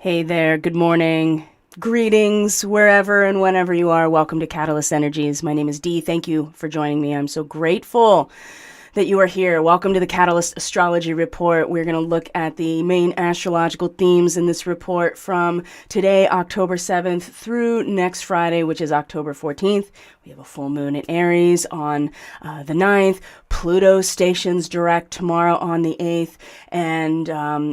Hey there, good morning. Greetings wherever and whenever you are. Welcome to Catalyst Energies. My name is Dee. Thank you for joining me. I'm so grateful that you are here. Welcome to the Catalyst Astrology Report. We're going to look at the main astrological themes in this report from today, October 7th, through next Friday, which is October 14th. We have a full moon in Aries on the 9th. Pluto stations direct tomorrow on the 8th. And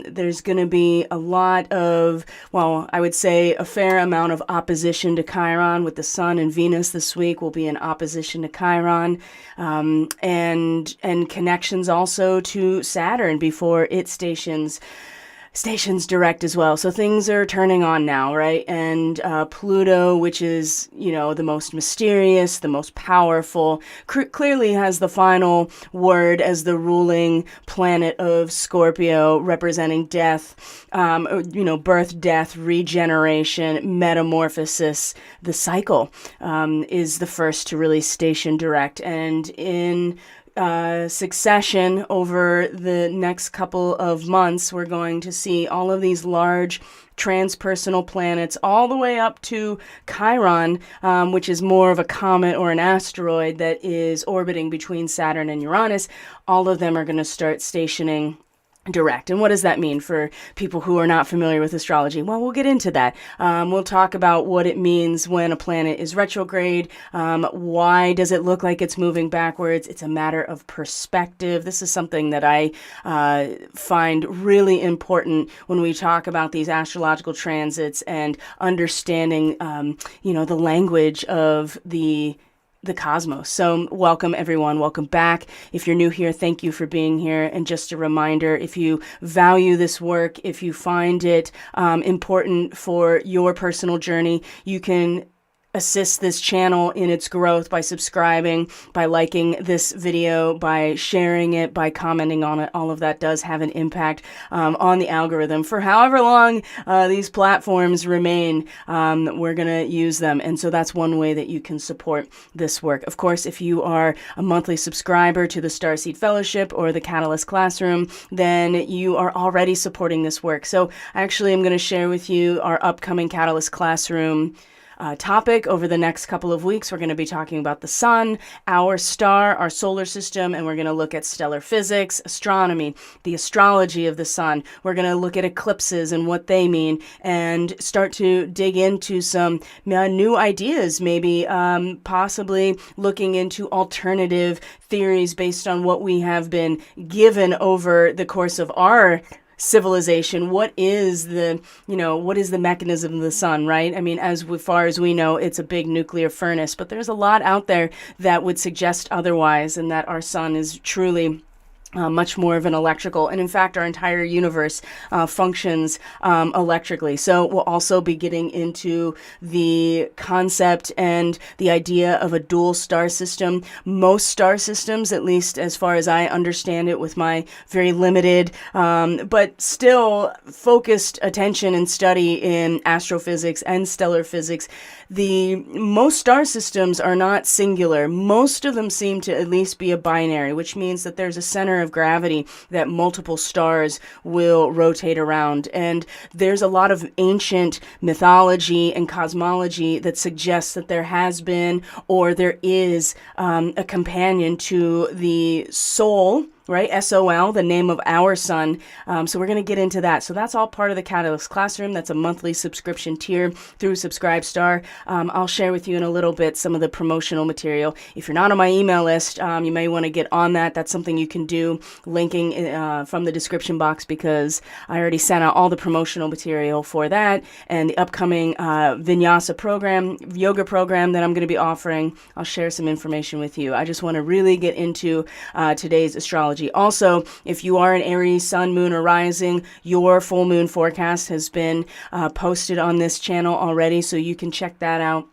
there's going to be a lot of, well, I would say a fair amount of opposition to Chiron, with the Sun and Venus this week will be in opposition to Chiron. And connections also to Saturn before it stations direct as well. So things are turning on now, right? And Pluto, which is, the most mysterious, the most powerful, clearly has the final word as the ruling planet of Scorpio, representing death, birth, death, regeneration, metamorphosis. The cycle is the first to really station direct. And in succession over the next couple of months, we're going to see all of these large transpersonal planets all the way up to Chiron, which is more of a comet or an asteroid that is orbiting between Saturn and Uranus. All of them are going to start stationing direct. And what does that mean for people who are not familiar with astrology? Well, we'll get into that. We'll talk about what it means when a planet is retrograde. Why does it look like it's moving backwards? It's a matter of perspective. This is something that I find really important when we talk about these astrological transits and understanding, the language of the cosmos. So welcome everyone. Welcome back. If you're new here, thank you for being here. And just a reminder, if you value this work, if you find it important for your personal journey, you can assist this channel in its growth by subscribing, by liking this video, by sharing it, by commenting on it. All of that does have an impact on the algorithm. For however long these platforms remain, we're going to use them. And so that's one way that you can support this work. Of course, if you are a monthly subscriber to the Starseed Fellowship or the Catalyst Classroom, then you are already supporting this work. So actually, I'm going to share with you our upcoming Catalyst Classroom topic over the next couple of weeks. We're going to be talking about the sun, our star, our solar system, and we're going to look at stellar physics, astronomy, the astrology of the sun. We're going to look at eclipses and what they mean, and start to dig into some new ideas, maybe possibly looking into alternative theories based on what we have been given over the course of our civilization. What is the mechanism of the sun, right? I mean, as far as we know, it's a big nuclear furnace, but there's a lot out there that would suggest otherwise, and that our sun is truly much more of an electrical, and in fact our entire universe functions electrically. So we'll also be getting into the concept and the idea of a dual star system. Most star systems, at least as far as I understand it with my very limited but still focused attention and study in astrophysics and stellar physics, most star systems are not singular. Most of them seem to at least be a binary, which means that there's a center of gravity that multiple stars will rotate around. And there's a lot of ancient mythology and cosmology that suggests that there has been, or there is, a companion to the Sol, right? SOL, the name of our sun. So we're going to get into that. So that's all part of the Catalyst Classroom. That's a monthly subscription tier through Subscribestar. I'll share with you in a little bit some of the promotional material. If you're not on my email list, you may want to get on that. That's something you can do, linking from the description box, because I already sent out all the promotional material for that, and the upcoming Vinyasa program, yoga program that I'm going to be offering. I'll share some information with you. I just want to really get into today's astrology. Also, if you are an Aries sun, moon, or rising, your full moon forecast has been posted on this channel already, so you can check that out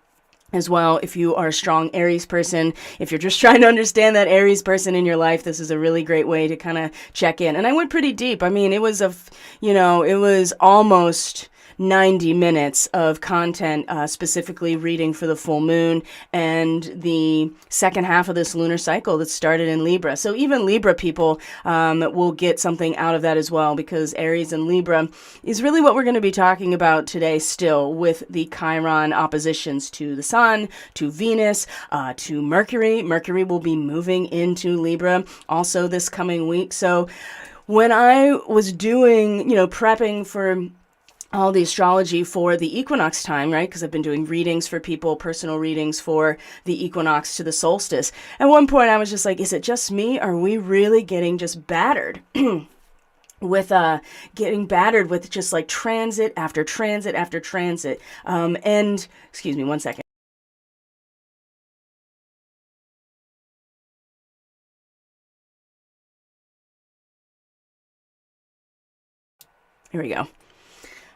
as well. If you are a strong Aries person, if you're just trying to understand that Aries person in your life, this is a really great way to kind of check in. And I went pretty deep. I mean, it was almost 90 minutes of content, specifically reading for the full moon and the second half of this lunar cycle that started in Libra. So even Libra people will get something out of that as well, because Aries and Libra is really what we're going to be talking about today still, with the Chiron oppositions to the Sun, to Venus, to Mercury. Mercury will be moving into Libra also this coming week. So when I was doing, prepping for all the astrology for the equinox time, right? Because I've been doing readings for people, personal readings for the equinox to the solstice. At one point I was just like, is it just me? Are we really getting just battered? with getting battered with just like transit after transit after transit. And excuse me one second. Here we go.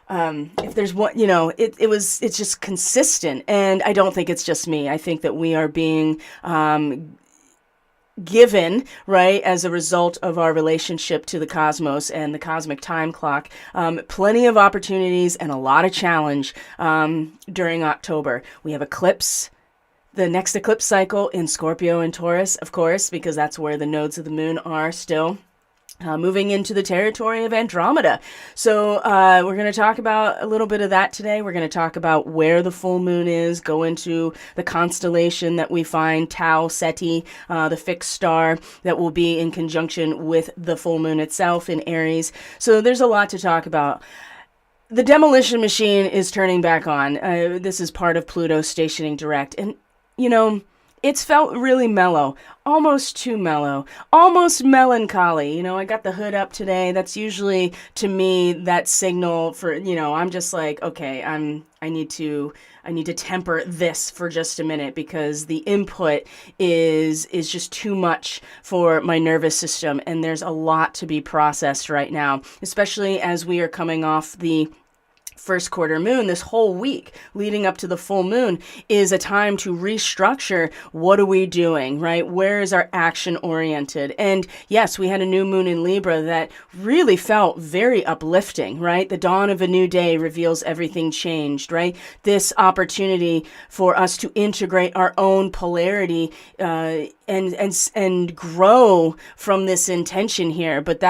If there's one, it's just consistent. And I don't think it's just me. I think that we are being given, right, as a result of our relationship to the cosmos and the cosmic time clock, plenty of opportunities and a lot of challenge during October. We have eclipse. The next eclipse cycle in Scorpio and Taurus, of course, because that's where the nodes of the moon are still. Moving into the territory of Andromeda. So we're going to talk about a little bit of that today. We're going to talk about where the full moon is, go into the constellation that we find, Tau Ceti, the fixed star that will be in conjunction with the full moon itself in Aries. So there's a lot to talk about. The demolition machine is turning back on. This is part of Pluto stationing direct. And, it's felt really mellow, almost too mellow, almost melancholy. I got the hood up today. That's usually, to me, that signal for, I'm just like, okay, I need to temper this for just a minute, because the input is just too much for my nervous system. And there's a lot to be processed right now, especially as we are coming off the first quarter moon. This whole week leading up to the full moon is a time to restructure. What are we doing, right? Where is our action oriented? And yes, we had a new moon in Libra that really felt very uplifting, right? The dawn of a new day reveals everything changed, right? This opportunity for us to integrate our own polarity and grow from this intention here. But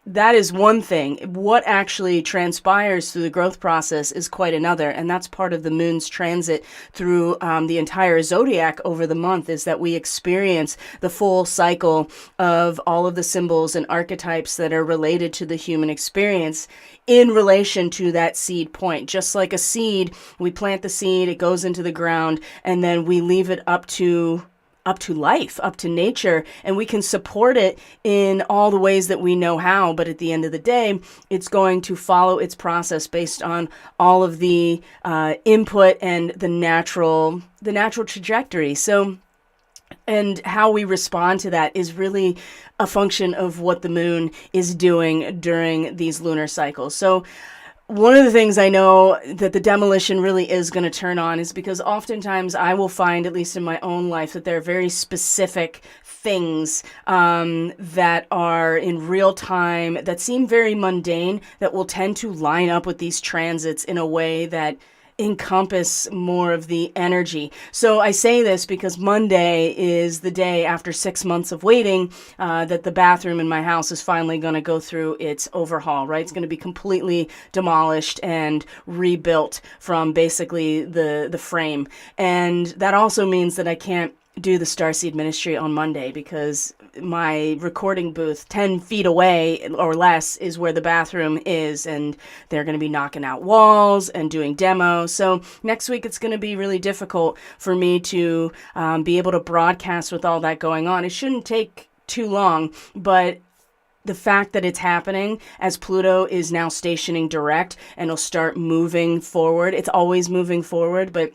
that is one thing. What actually transpires through the growth process is quite another. And that's part of the moon's transit through the entire zodiac over the month, is that we experience the full cycle of all of the symbols and archetypes that are related to the human experience in relation to that seed point. Just like a seed, we plant the seed, it goes into the ground, and then we leave it up to life, up to nature, and we can support it in all the ways that we know how. But at the end of the day, it's going to follow its process based on all of the input and the natural trajectory. So, and how we respond to that is really a function of what the moon is doing during these lunar cycles. So one of the things I know that the demolition really is going to turn on is because oftentimes I will find, at least in my own life, that there are very specific things that are in real time that seem very mundane that will tend to line up with these transits in a way that encompass more of the energy. So I say this because Monday is the day after 6 months of waiting that the bathroom in my house is finally going to go through its overhaul, right? It's going to be completely demolished and rebuilt from basically the frame. And that also means that I can't do the Starseed ministry on Monday, because my recording booth 10 feet away or less is where the bathroom is, and they're going to be knocking out walls and doing demos. So next week it's going to be really difficult for me to be able to broadcast with all that going on. It shouldn't take too long, but the fact that it's happening as Pluto is now stationing direct and it'll start moving forward. It's always moving forward, but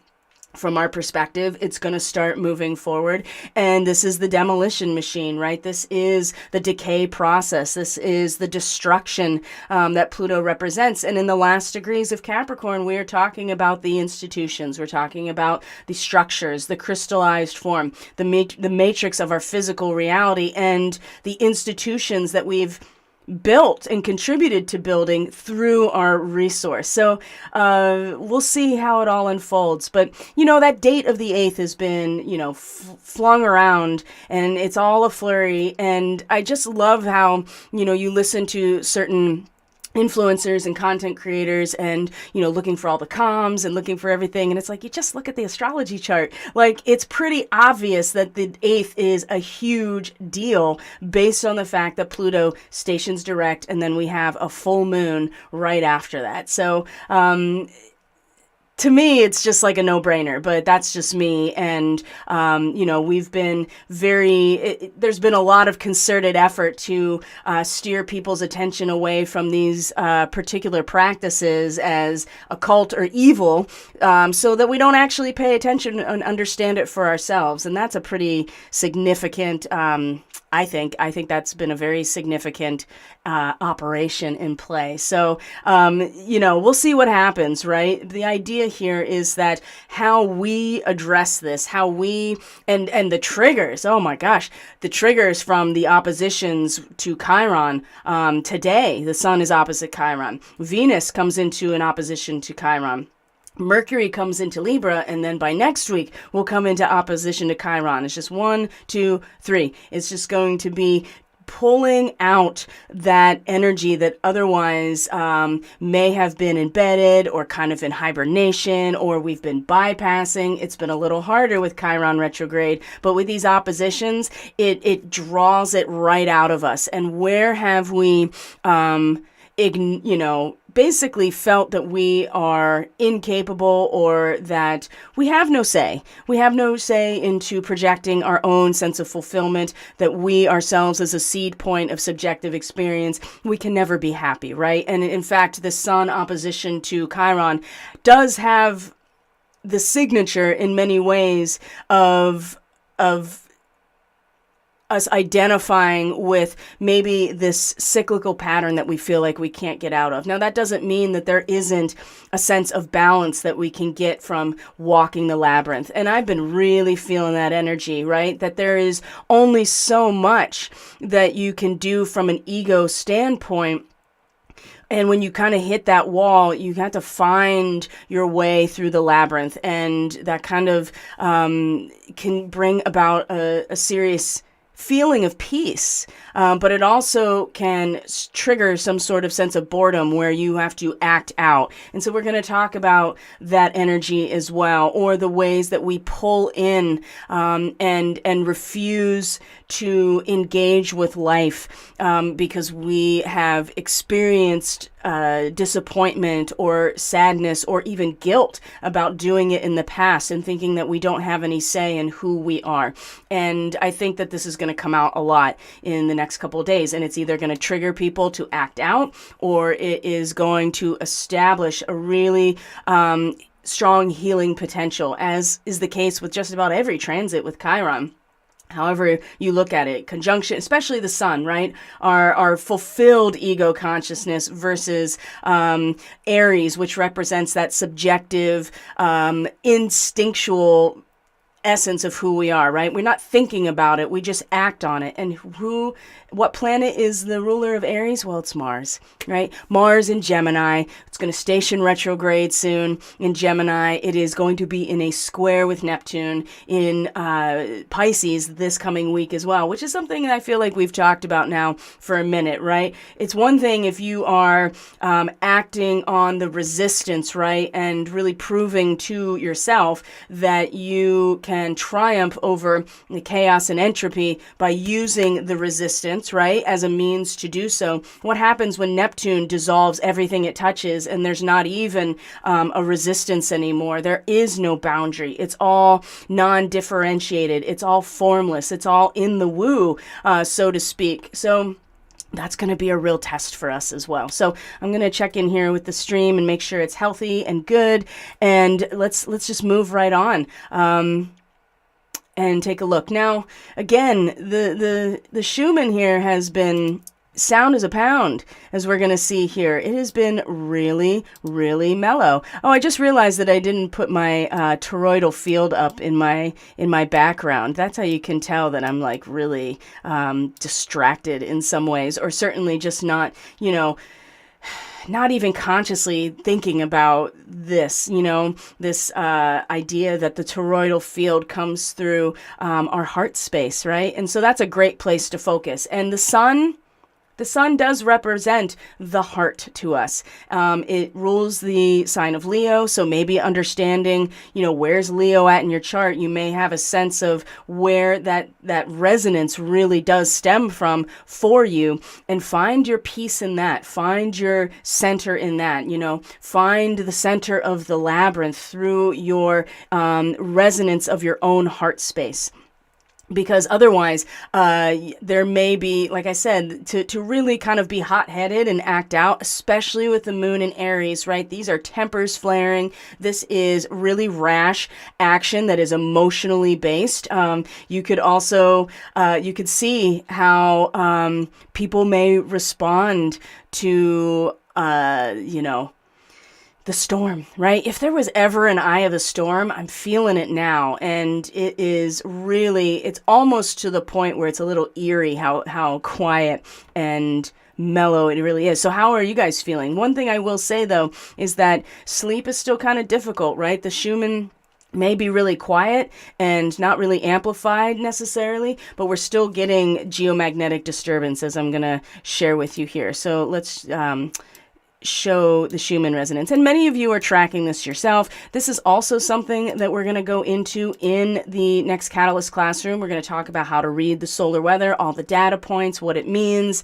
from our perspective, it's going to start moving forward. And this is the demolition machine, right? This is the decay process. This is the destruction that Pluto represents. And in the last degrees of Capricorn, we are talking about the institutions. We're talking about the structures, the crystallized form, the matrix of our physical reality, and the institutions that we've built and contributed to building through our resource. So we'll see how it all unfolds. But, that date of the 8th has been, flung around, and it's all a flurry. And I just love how, you listen to certain influencers and content creators and, looking for all the comms and looking for everything. And it's like, you just look at the astrology chart. Like, it's pretty obvious that the 8th is a huge deal based on the fact that Pluto stations direct, and then we have a full moon right after that. So, to me, it's just like a no-brainer, but that's just me. And, we've been there's been a lot of concerted effort to steer people's attention away from these particular practices as occult or evil, so that we don't actually pay attention and understand it for ourselves. And that's a pretty significant, I think that's been a very significant operation in play. So, we'll see what happens, right? The idea here is that how we address this, how we, and the triggers, oh my gosh, the triggers from the oppositions to Chiron. Today, the sun is opposite Chiron. Venus comes into an opposition to Chiron. Mercury comes into Libra, and then by next week, we'll come into opposition to Chiron. It's just 1, 2, 3. It's just going to be pulling out that energy that otherwise may have been embedded or kind of in hibernation, or we've been bypassing. It's been a little harder with Chiron retrograde, but with these oppositions, it draws it right out of us. And where have we, basically felt that we are incapable, or that we have no say. We have no say into projecting our own sense of fulfillment, that we ourselves as a seed point of subjective experience, we can never be happy, right? And in fact, the sun opposition to Chiron does have the signature in many ways of us identifying with maybe this cyclical pattern that we feel like we can't get out of. Now, that doesn't mean that there isn't a sense of balance that we can get from walking the labyrinth. And I've been really feeling that energy, right? That there is only so much that you can do from an ego standpoint. And when you kind of hit that wall, you have to find your way through the labyrinth. And that kind of can bring about a serious feeling of peace, but it also can trigger some sort of sense of boredom where you have to act out. And so we're going to talk about that energy as well, or the ways that we pull in and refuse to engage with life because we have experienced disappointment or sadness or even guilt about doing it in the past, and thinking that we don't have any say in who we are. And I think that this is going to come out a lot in the next couple of days, and it's either going to trigger people to act out, or it is going to establish a really strong healing potential, as is the case with just about every transit with Chiron. However you look at it, conjunction, especially the sun, right? Our fulfilled ego consciousness versus Aries, which represents that subjective, instinctual essence of who we are, right? We're not thinking about it. We just act on it. And what planet is the ruler of Aries? Well, it's Mars, right? Mars in Gemini. It's going to station retrograde soon in Gemini. It is going to be in a square with Neptune in Pisces this coming week as well, which is something that I feel like we've talked about now for a minute, right? It's one thing if you are acting on the resistance, right? And really proving to yourself that you can triumph over the chaos and entropy by using the resistance, right, as a means to do so. What happens when Neptune dissolves everything it touches and there's not even a resistance anymore? There is no boundary. It's all non-differentiated. It's all formless. It's all in the woo, so to speak. So that's going to be a real test for us as well. So I'm going to check in here with the stream and make sure it's healthy and good. And let's just move right on. And take a look. Now, again, the Schumann here has been sound is a pound, as we're going to see here. It has been really, really mellow. Oh, I just realized that I didn't put my toroidal field up in my background. That's how you can tell that I'm like really distracted in some ways, or certainly just not, not even consciously thinking about this, this idea that the toroidal field comes through our heart space, right? And so that's a great place to focus. And the sun does represent the heart to us. It rules the sign of Leo, so maybe understanding, where's Leo at in your chart, you may have a sense of where that resonance really does stem from for you, and find your peace in that. Find your center in that, find the center of the labyrinth through your resonance of your own heart space. Because otherwise, there may be, like I said, to really kind of be hot-headed and act out, especially with the moon in Aries, right? These are tempers flaring. This is really rash action that is emotionally based. You could also, you could see how people may respond to, the storm, right? If there was ever an eye of the storm, I'm feeling it now. And it is really, it's almost to the point where it's a little eerie how quiet and mellow it really is. So how are you guys feeling? One thing I will say though, is that sleep is still kind of difficult, right? The Schumann may be really quiet and not really amplified necessarily, but we're still getting geomagnetic disturbances I'm going to share with you here. So let's, show the Schumann resonance. And many of you are tracking this yourself. This is also something that we're going to go into in the next Catalyst classroom. We're going to talk about how to read the solar weather, all the data points, what it means.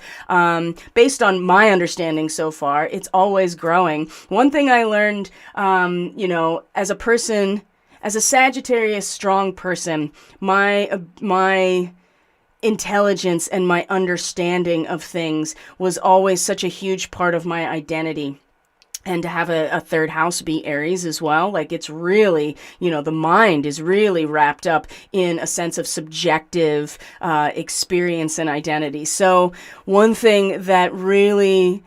Based on my understanding so far, it's always growing. One thing I learned, as a person, as a Sagittarius strong person, my intelligence and my understanding of things was always such a huge part of my identity. And to have a third house be Aries as well, like it's really, the mind is really wrapped up in a sense of subjective experience and identity. So one thing that really,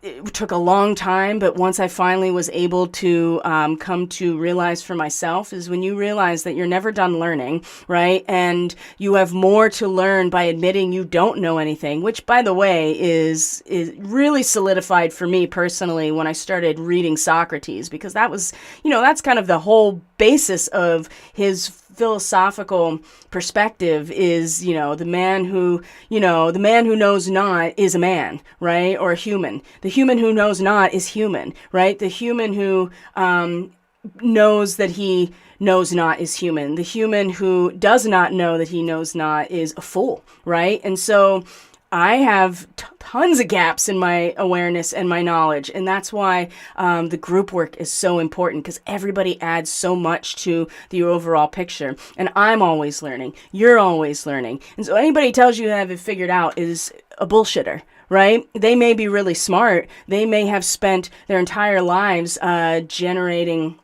it took a long time, but once I finally was able to come to realize for myself, is when you realize that you're never done learning, right? And you have more to learn by admitting you don't know anything, which, by the way, is really solidified for me personally when I started reading Socrates, because that was, that's kind of the whole basis of his philosophical perspective is, the man who knows not is a man, right? Or a human. The human who knows not is human, right? The human who knows that he knows not is human. The human who does not know that he knows not is a fool, right? And so I have tons of gaps in my awareness and my knowledge. And that's why the group work is so important, because everybody adds so much to the overall picture. And I'm always learning. You're always learning. And so anybody tells you they have it figured out is a bullshitter, right? They may be really smart. They may have spent their entire lives generating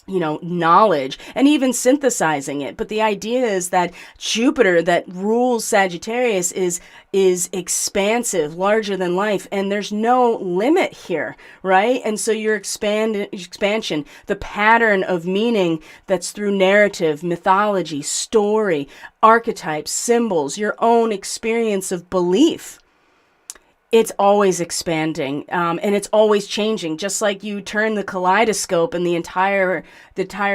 knowledge and even synthesizing it. But the idea is that Jupiter that rules Sagittarius is expansive, larger than life, and there's no limit here, right? And so your expansion, the pattern of meaning that's through narrative, mythology, story, archetypes, symbols, your own experience of belief, it's always expanding, and it's always changing. Just like you turn the kaleidoscope and the entire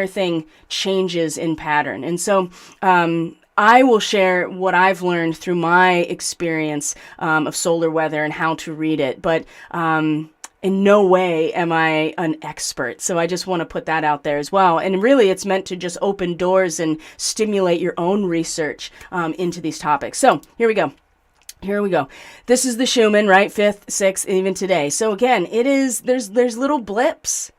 thing changes in pattern. And so I will share what I've learned through my experience of solar weather and how to read it. But in no way am I an expert. So I just want to put that out there as well. And really, it's meant to just open doors and stimulate your own research into these topics. So here we go. This is the Schumann, right? 5th, 6th, even today. So again, there's little blips,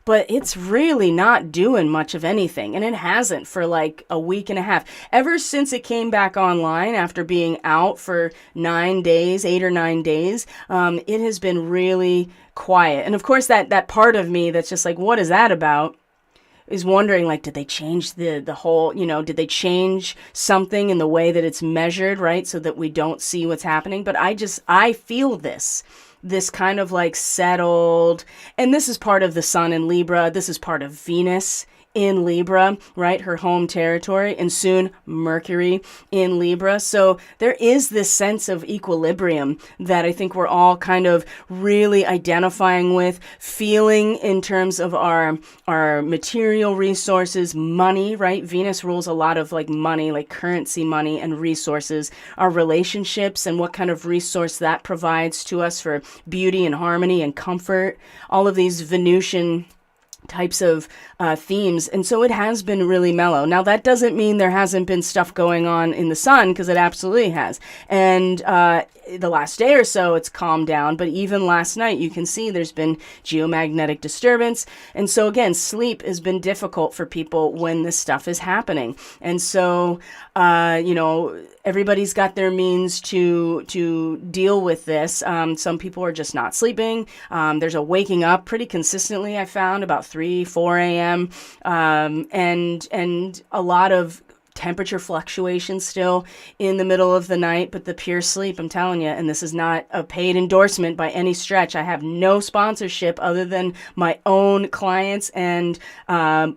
but it's really not doing much of anything. And it hasn't for like a week and a half. Ever since it came back online after being out for 8 or 9 days, it has been really quiet. And of course, that part of me that's just like, what is that about? is wondering, like, did they change the whole, did they change something in the way that it's measured, right? So that we don't see what's happening. But I feel this kind of like settled, and this is part of the sun in Libra. This is part of Venus in Libra, right? Her home territory, and soon Mercury in Libra. So there is this sense of equilibrium that I think we're all kind of really identifying with, feeling in terms of our material resources, money, right? Venus rules a lot of like money, like currency money and resources, our relationships and what kind of resource that provides to us for beauty and harmony and comfort, all of these Venusian types of themes. And so it has been really mellow. Now, that doesn't mean there hasn't been stuff going on in the sun, because it absolutely has. And the last day or so, it's calmed down. But even last night, you can see there's been geomagnetic disturbance. And so again, sleep has been difficult for people when this stuff is happening. And so, everybody's got their means to deal with this. Some people are just not sleeping. There's a waking up pretty consistently, I found, about 3, 4 a.m. And a lot of temperature fluctuations still in the middle of the night, but the pure sleep, I'm telling you, and this is not a paid endorsement by any stretch. I have no sponsorship other than my own clients and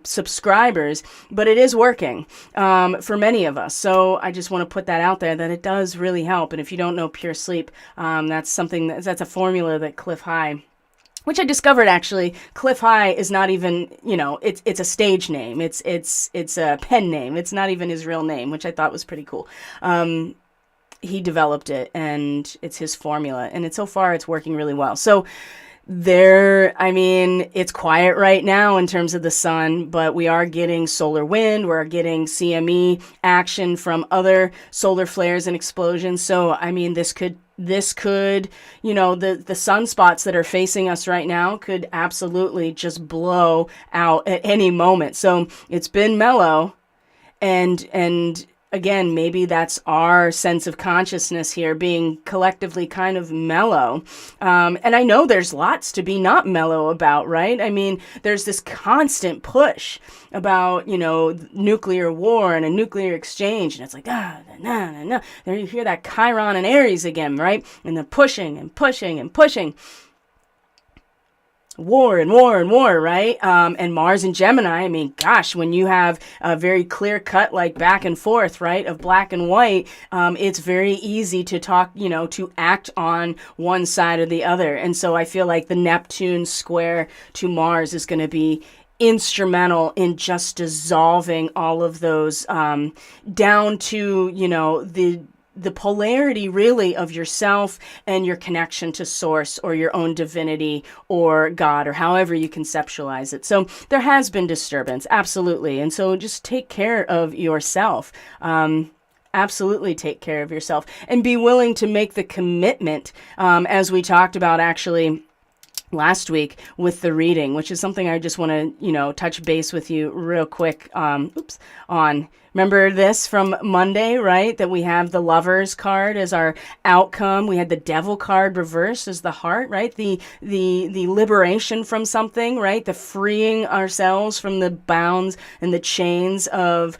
subscribers, but it is working for many of us. So I just want to put that out there, that it does really help. And if you don't know pure sleep, that's a formula that Cliff High, which I discovered, actually, Cliff High is not even, it's a stage name. It's a pen name. It's not even his real name, which I thought was pretty cool. He developed it, and it's his formula, and so far it's working really well. So it's quiet right now in terms of the sun, but we are getting solar wind. We're getting CME action from other solar flares and explosions. So, this could, the sunspots that are facing us right now could absolutely just blow out at any moment. So it's been mellow, and again, maybe that's our sense of consciousness here being collectively kind of mellow. And I know there's lots to be not mellow about, right? There's this constant push about, nuclear war and a nuclear exchange. And it's like, nah. There you hear that Chiron and Aries again, right? And the pushing and pushing and pushing. War and war and war, right? And Mars and Gemini, when you have a very clear cut, like back and forth, right, of black and white, it's very easy to talk, to act on one side or the other. And so I feel like the Neptune square to Mars is going to be instrumental in just dissolving all of those down to, the polarity really of yourself and your connection to source or your own divinity or God or however you conceptualize it. So there has been disturbance, absolutely. And so just take care of yourself. Absolutely take care of yourself and be willing to make the commitment, as we talked about actually last week with the reading, which is something I just want to, touch base with you real quick on. Remember this from Monday, right? That we have the Lovers card as our outcome. We had the Devil card reversed as the heart, right? The liberation from something, right? The freeing ourselves from the bounds and the chains of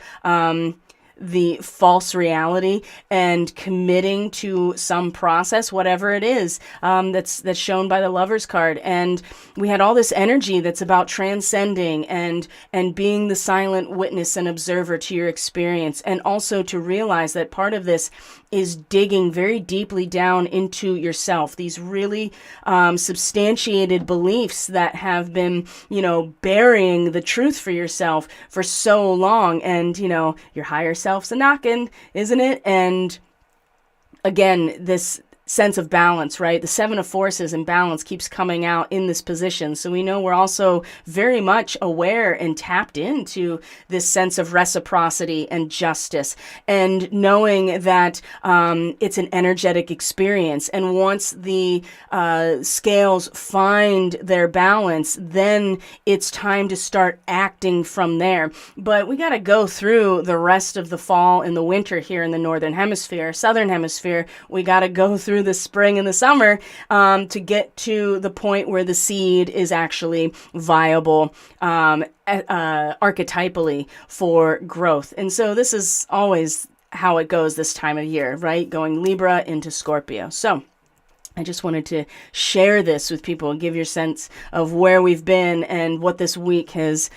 the false reality and committing to some process, whatever it is, that's shown by the Lovers card. And we had all this energy that's about transcending and being the silent witness and observer to your experience, and also to realize that part of this is digging very deeply down into yourself, these really substantiated beliefs that have been, burying the truth for yourself for so long. And, your higher self's a knocking, isn't it? And again, this sense of balance, right? The Seven of Forces and balance keeps coming out in this position. So we know we're also very much aware and tapped into this sense of reciprocity and justice, and knowing that it's an energetic experience. And once the scales find their balance, then it's time to start acting from there. But we got to go through the rest of the fall and the winter here in the Northern Hemisphere. Southern Hemisphere, we got to go through through the spring and the summer to get to the point where the seed is actually viable archetypally for growth. And so this is always how it goes this time of year, right? Going Libra into Scorpio. So I just wanted to share this with people and give your sense of where we've been and what this week has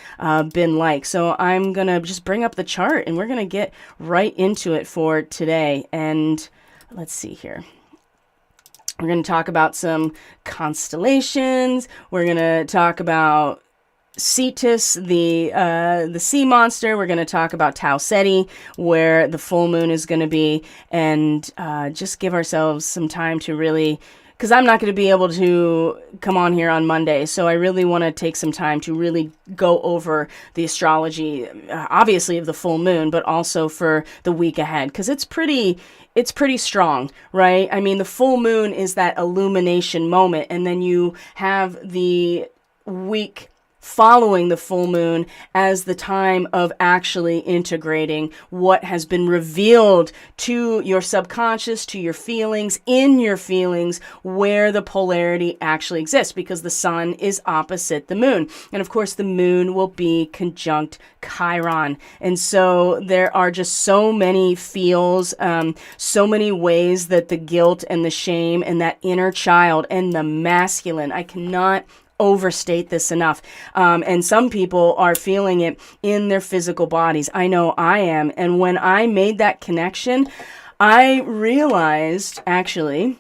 been like. So I'm going to just bring up the chart and we're going to get right into it for today. And let's see here. We're going to talk about some constellations. We're going to talk about Cetus, the sea monster. We're going to talk about Tau Ceti, where the full moon is going to be, and just give ourselves some time to really, because I'm not going to be able to come on here on Monday, so I really want to take some time to really go over the astrology, obviously of the full moon, but also for the week ahead, because it's pretty strong, right? I mean, the full moon is that illumination moment, and then you have the week following the full moon as the time of actually integrating what has been revealed to your subconscious, to your feelings, in your feelings, where the polarity actually exists, because the sun is opposite the moon. And of course, the moon will be conjunct Chiron. And so there are just so many feels, so many ways that the guilt and the shame and that inner child and the masculine, I cannot overstate this enough. And some people are feeling it in their physical bodies. I know I am. And when I made that connection, I realized actually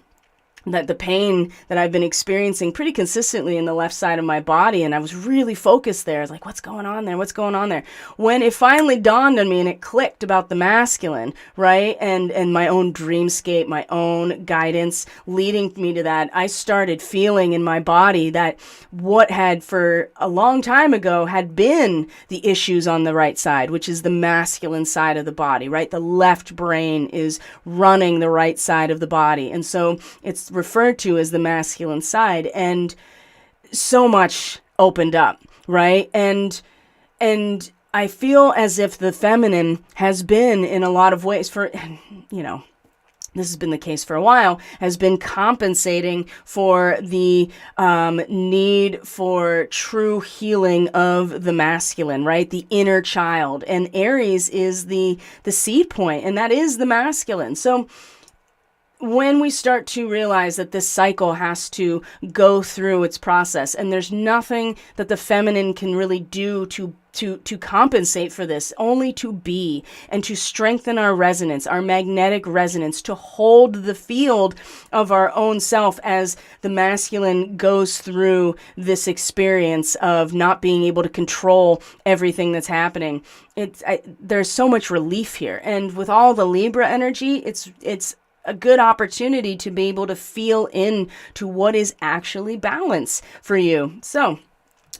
that the pain that I've been experiencing pretty consistently in the left side of my body, and I was really focused there. I was like, what's going on there? What's going on there? When it finally dawned on me and it clicked about the masculine, right? And my own dreamscape, my own guidance leading me to that, I started feeling in my body that what had for a long time ago had been the issues on the right side, which is the masculine side of the body, right? The left brain is running the right side of the body. And so it's referred to as the masculine side, and so much opened up, right? And I feel as if the feminine has been, in a lot of ways, for, this has been the case for a while, has been compensating for the need for true healing of the masculine, right? The inner child. And Aries is the seed point, and that is the masculine. So when we start to realize that this cycle has to go through its process, and there's nothing that the feminine can really do to compensate for this, only to be and to strengthen our resonance, our magnetic resonance, to hold the field of our own self as the masculine goes through this experience of not being able to control everything that's happening. There's so much relief here. And with all the Libra energy, it's a good opportunity to be able to feel in to what is actually balance for you. So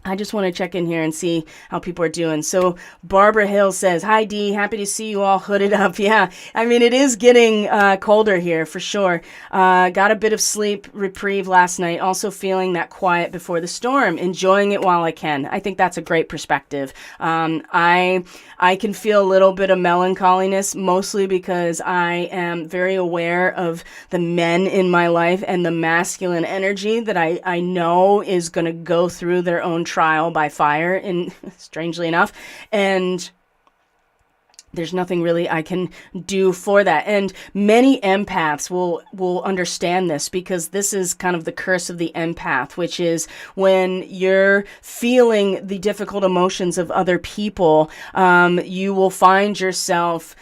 I just want to check in here and see how people are doing. So Barbara Hill says, hi, Dee. Happy to see you all hooded up. Yeah, I mean, it is getting colder here for sure. Got a bit of sleep reprieve last night. Also feeling that quiet before the storm. Enjoying it while I can. I think that's a great perspective. I can feel a little bit of melancholiness, mostly because I am very aware of the men in my life and the masculine energy that I know is going to go through their own trial by fire, and strangely enough, and there's nothing really I can do for that. And many empaths will understand this, because this is kind of the curse of the empath, which is when you're feeling the difficult emotions of other people, you will find yourself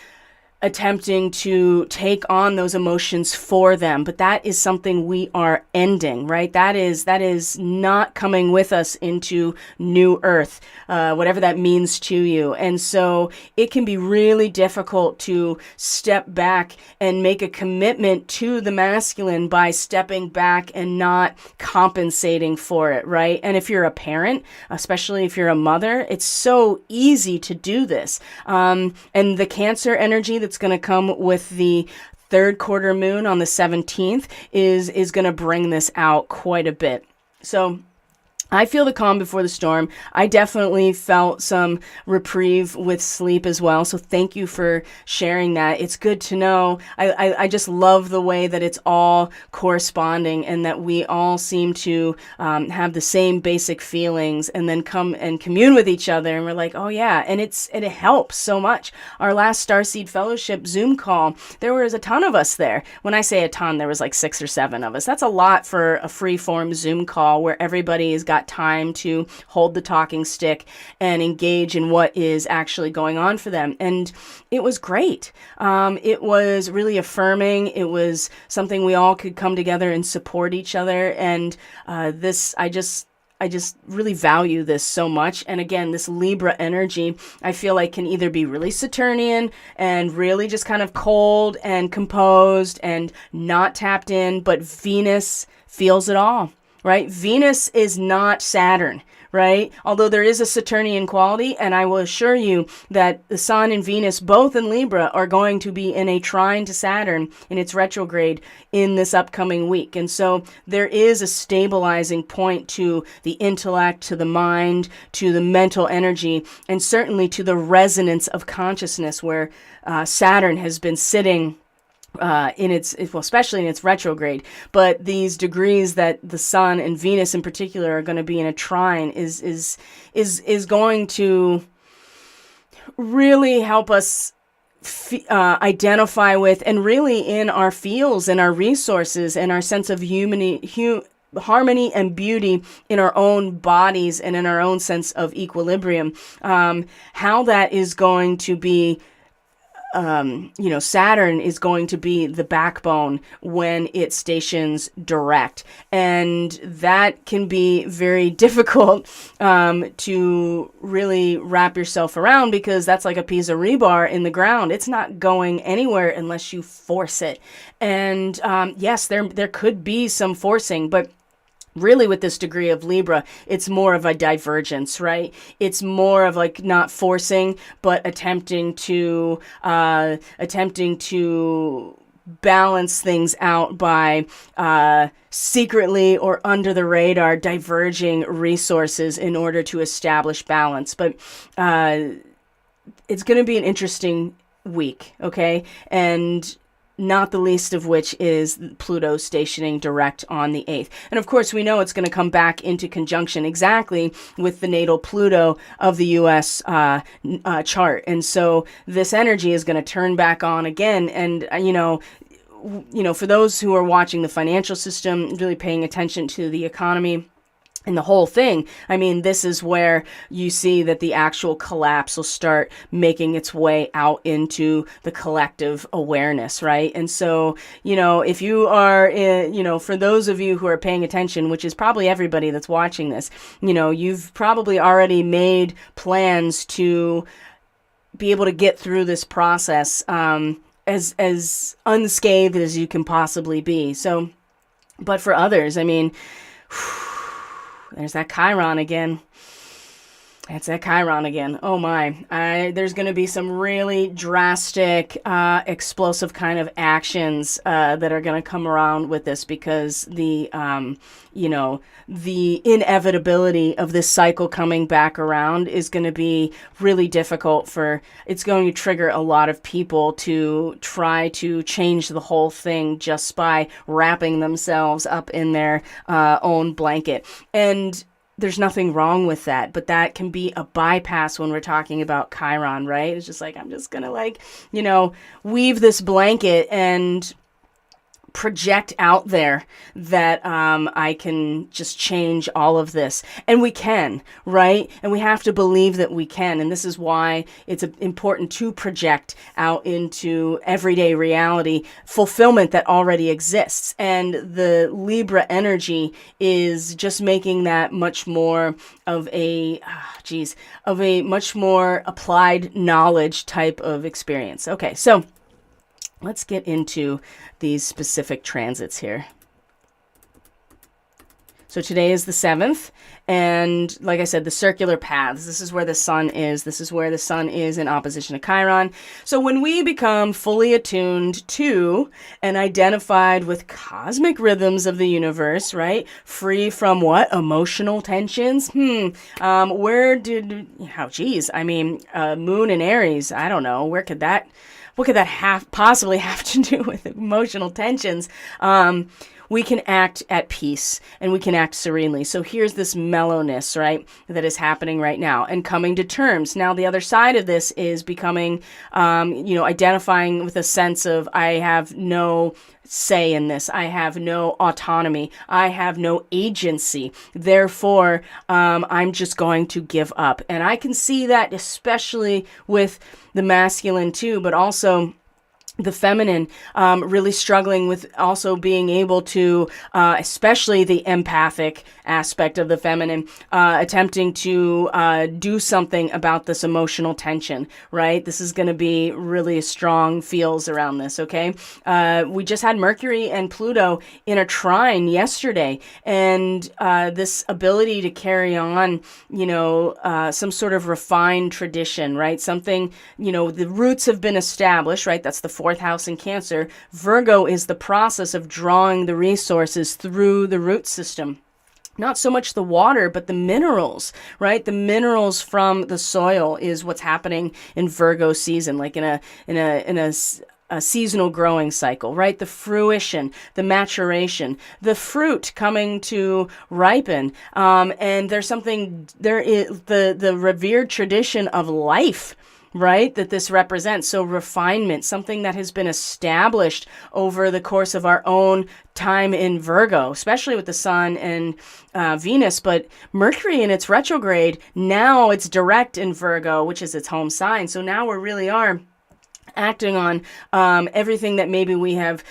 attempting to take on those emotions for them. But that is something we are ending, right? That is not coming with us into new earth, whatever that means to you. And so it can be really difficult to step back and make a commitment to the masculine by stepping back and not compensating for it, right? And if you're a parent, especially if you're a mother, it's so easy to do this. And the Cancer energy that's going to come with the third quarter moon on the 17th is going to bring this out quite a bit. So I feel the calm before the storm. I definitely felt some reprieve with sleep as well. So thank you for sharing that. It's good to know. I just love the way that it's all corresponding and that we all seem to have the same basic feelings and then come and commune with each other. And we're like, oh yeah. And it helps so much. Our last Starseed Fellowship Zoom call, there was a ton of us there. When I say a ton, there was like 6 or 7 of us. That's a lot for a free form Zoom call where everybody has got time to hold the talking stick and engage in what is actually going on for them. And it was great. It was really affirming. It was something we all could come together and support each other. And I just really value this so much. And again, this Libra energy, I feel like can either be really Saturnian and really just kind of cold and composed and not tapped in, but Venus feels it all. Right? Venus is not Saturn, right? Although there is a Saturnian quality, and I will assure you that the Sun and Venus, both in Libra, are going to be in a trine to Saturn in its retrograde in this upcoming week. And so there is a stabilizing point to the intellect, to the mind, to the mental energy, and certainly to the resonance of consciousness where Saturn has been sitting especially in its retrograde, but these degrees that the Sun and Venus in particular are going to be in a trine is going to really help us identify with and really in our feels and our resources and our sense of harmony and beauty in our own bodies and in our own sense of equilibrium. How that is going to be Saturn is going to be the backbone when it stations direct. And that can be very difficult to really wrap yourself around because that's like a piece of rebar in the ground. It's not going anywhere unless you force it. And yes, there could be some forcing, but really with this degree of Libra, it's more of a divergence, right? It's more of like not forcing, but attempting to balance things out by secretly or under the radar diverging resources in order to establish balance. But it's going to be an interesting week, okay? And not the least of which is Pluto stationing direct on the 8th. And of course, we know it's going to come back into conjunction exactly with the natal Pluto of the U.S. Chart. And so this energy is going to turn back on again. And, for those who are watching the financial system, really paying attention to the economy, and the whole thing, I mean, this is where you see that the actual collapse will start making its way out into the collective awareness, right? And so, if you are, for those of you who are paying attention, which is probably everybody that's watching this, you've probably already made plans to be able to get through this process as unscathed as you can possibly be. So, but for others, I mean, there's that Chiron again. It's that Chiron again. Oh my. There's going to be some really drastic, explosive kind of actions that are going to come around with this because the inevitability of this cycle coming back around is going to be really difficult it's going to trigger a lot of people to try to change the whole thing just by wrapping themselves up in their own blanket. And there's nothing wrong with that, but that can be a bypass when we're talking about Chiron, right? It's just like, I'm just going to weave this blanket and project out there that I can just change all of this. And we can, right? And we have to believe that we can. And this is why it's important to project out into everyday reality fulfillment that already exists. And the Libra energy is just making that much more of a much more applied knowledge type of experience. Okay, so let's get into these specific transits here. So So today is the 7th. And like I said, the circular paths, this is where the sun is. This is where the sun is in opposition to Chiron. So when we become fully attuned to and identified with cosmic rhythms of the universe, right? Free from what? Emotional tensions? Where did, I mean, Moon in Aries, I don't know. What could that possibly have to do with emotional tensions? We can act at peace and we can act serenely. So here's this mellowness, right, that is happening right now and coming to terms. Now, the other side of this is becoming, identifying with a sense of I have no say in this. I have no autonomy. I have no agency. Therefore, I'm just going to give up. And I can see that especially with the masculine too, but also the feminine, really struggling with also being able to, especially the empathic aspect of the feminine, attempting to do something about this emotional tension, right? This is going to be really strong feels around this, okay? We just had Mercury and Pluto in a trine yesterday, and this ability to carry on, some sort of refined tradition, right? Something, the roots have been established, right? That's the 4th house in Cancer. Virgo is the process of drawing the resources through the root system. Not so much the water, but the minerals, right? The minerals from the soil is what's happening in Virgo season, like in a seasonal growing cycle, right? The fruition, the maturation, the fruit coming to ripen. And there is the revered tradition of life, right, that this represents. So refinement, something that has been established over the course of our own time in Virgo, especially with the sun and Venus, but Mercury in its retrograde, now it's direct in Virgo, which is its home sign. So now we really are acting on everything that maybe we have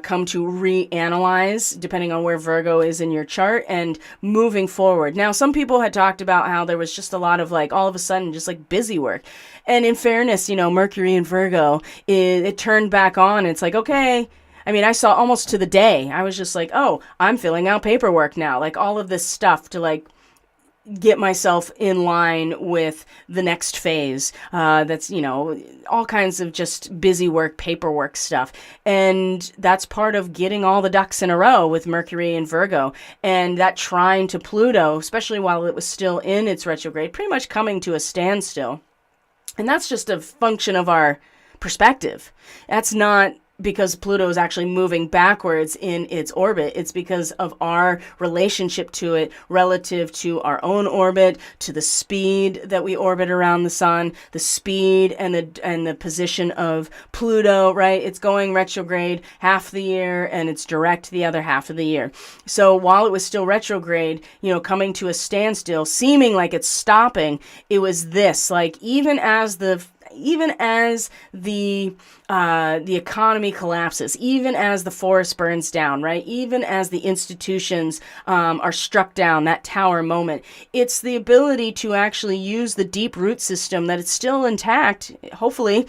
come to reanalyze, depending on where Virgo is in your chart, and moving forward. Now, some people had talked about how there was just a lot of all of a sudden, just busy work. And in fairness, Mercury in Virgo, it turned back on. It's okay. I mean, I saw almost to the day. I was just oh, I'm filling out paperwork now. All of this stuff to get myself in line with the next phase. That's, all kinds of just busy work, paperwork stuff. And that's part of getting all the ducks in a row with Mercury and Virgo. And that trine to Pluto, especially while it was still in its retrograde, pretty much coming to a standstill. And that's just a function of our perspective. That's not because Pluto is actually moving backwards in its orbit. It's because of our relationship to it relative to our own orbit, to the speed that we orbit around the sun, the speed and the position of Pluto, right? It's going retrograde half the year and it's direct the other half of the year. So while it was still retrograde, coming to a standstill, seeming like it's stopping, it was this, even as the economy collapses, even as the forest burns down, right? Even as the institutions are struck down, that tower moment, it's the ability to actually use the deep root system that it's still intact, hopefully,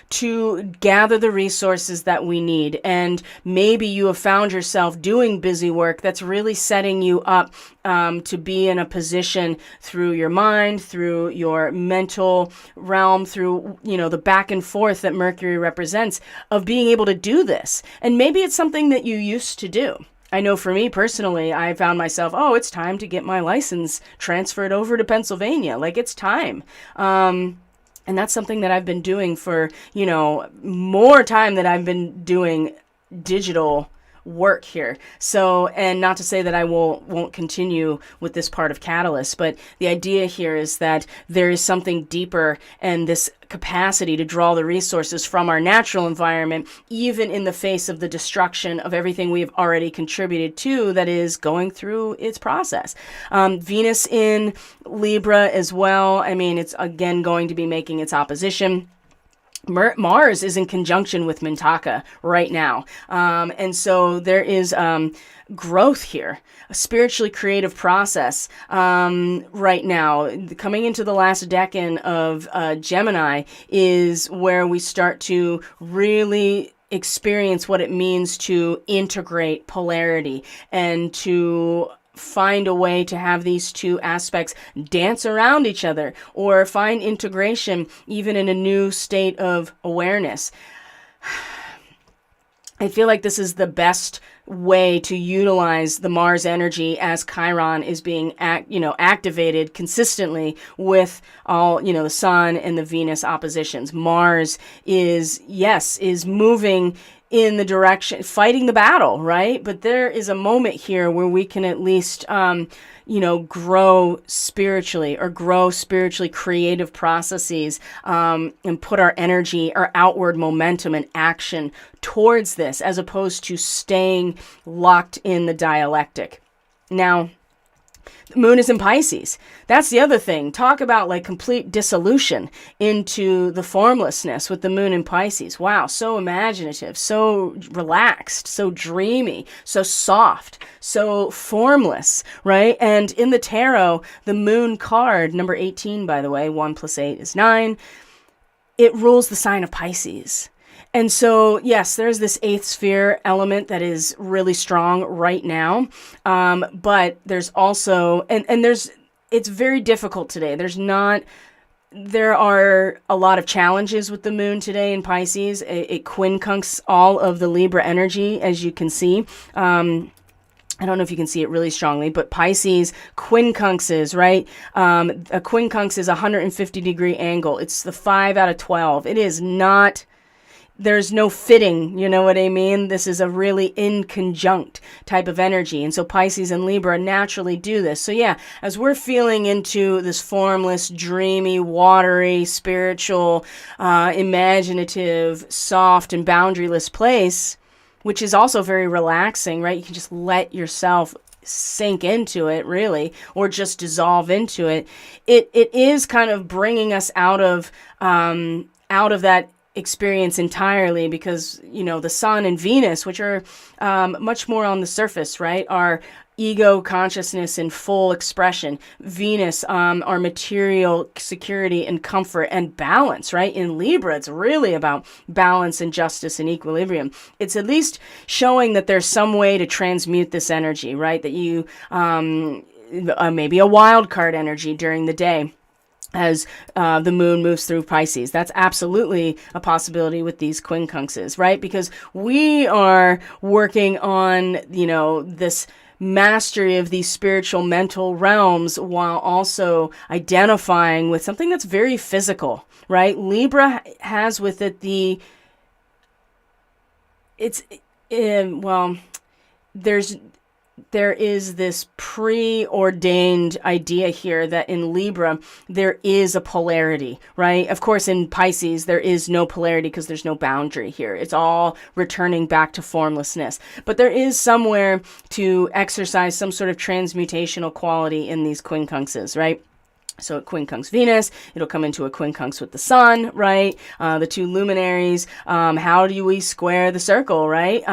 to gather the resources that we need. And maybe you have found yourself doing busy work that's really setting you up to be in a position through your mind, through your mental realm, through, the back and forth that Mercury represents, of being able to do this. And maybe it's something that you used to do. I know for me personally, I found myself, it's time to get my license transferred over to Pennsylvania. It's time. And that's something that I've been doing for, more time than I've been doing digital work here. So, and not to say that I won't continue with this part of Catalyst, but the idea here is that there is something deeper, and this capacity to draw the resources from our natural environment, even in the face of the destruction of everything we have already contributed to, that is going through its process. Venus in Libra as well. I mean, it's again going to be making its opposition. Mars is in conjunction with Mintaka right now. And so there is growth here, a spiritually creative process right now. Coming into the last decan of Gemini is where we start to really experience what it means to integrate polarity and to find a way to have these two aspects dance around each other, or find integration even in a new state of awareness. I feel like this is the best way to utilize the Mars energy as Chiron is being activated consistently with all, the Sun and the Venus oppositions. Mars is moving in the direction, fighting the battle, right? But there is a moment here where we can at least, grow spiritually, or grow spiritually creative processes, and put our energy, our outward momentum and action towards this, as opposed to staying locked in the dialectic. Now, the moon is in Pisces. That's the other thing. Talk about like complete dissolution into the formlessness with the moon in Pisces. Wow, so imaginative, so relaxed, so dreamy, so soft, so formless, right? And in the tarot, the moon card, number 18, by the way, 1 + 8 is 9, it rules the sign of Pisces. And so, yes, there's this 8th sphere element that is really strong right now. But there's also, it's very difficult today. There are a lot of challenges with the moon today in Pisces. It quincunx all of the Libra energy, as you can see. I don't know if you can see it really strongly, but Pisces quincunxes, right? A quincunx is a 150-degree angle. It's the 5 out of 12. It is not... There's no fitting, you know what I mean? This is a really inconjunct type of energy. And so Pisces and Libra naturally do this. So yeah, as we're feeling into this formless, dreamy, watery, spiritual, imaginative, soft, and boundaryless place, which is also very relaxing, right? You can just let yourself sink into it, really, or just dissolve into it. It is kind of bringing us out of that experience entirely, because the Sun and Venus, which are much more on the surface, right, are ego consciousness in full expression. Venus, our material security and comfort and balance, right? In Libra, it's really about balance and justice and equilibrium. It's at least showing that there's some way to transmute this energy, right? That you maybe a wild card energy during the day as the moon moves through Pisces. That's absolutely a possibility with these quincunxes, right? Because we are working on, this mastery of these spiritual mental realms, while also identifying with something that's very physical, right? Libra has with it there is this preordained idea here that in Libra, there is a polarity, right? Of course, in Pisces, there is no polarity because there's no boundary here. It's all returning back to formlessness. But there is somewhere to exercise some sort of transmutational quality in these quincunxes, right? So at quincunx Venus, it'll come into a quincunx with the Sun, right? The two luminaries. How do we square the circle, right?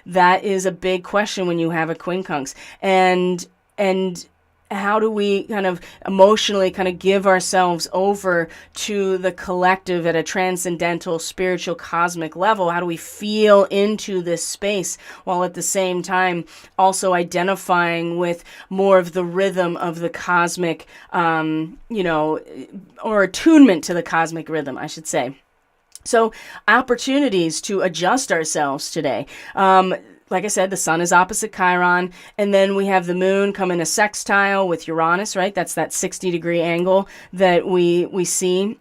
That is a big question when you have a quincunx. And how do we kind of emotionally kind of give ourselves over to the collective at a transcendental, spiritual, cosmic level? How do we feel into this space while at the same time also identifying with more of the rhythm of the cosmic, or attunement to the cosmic rhythm, I should say. So opportunities to adjust ourselves today. Like I said, the Sun is opposite Chiron, and then we have the moon come in a sextile with Uranus, right? That's that 60-degree angle that we see.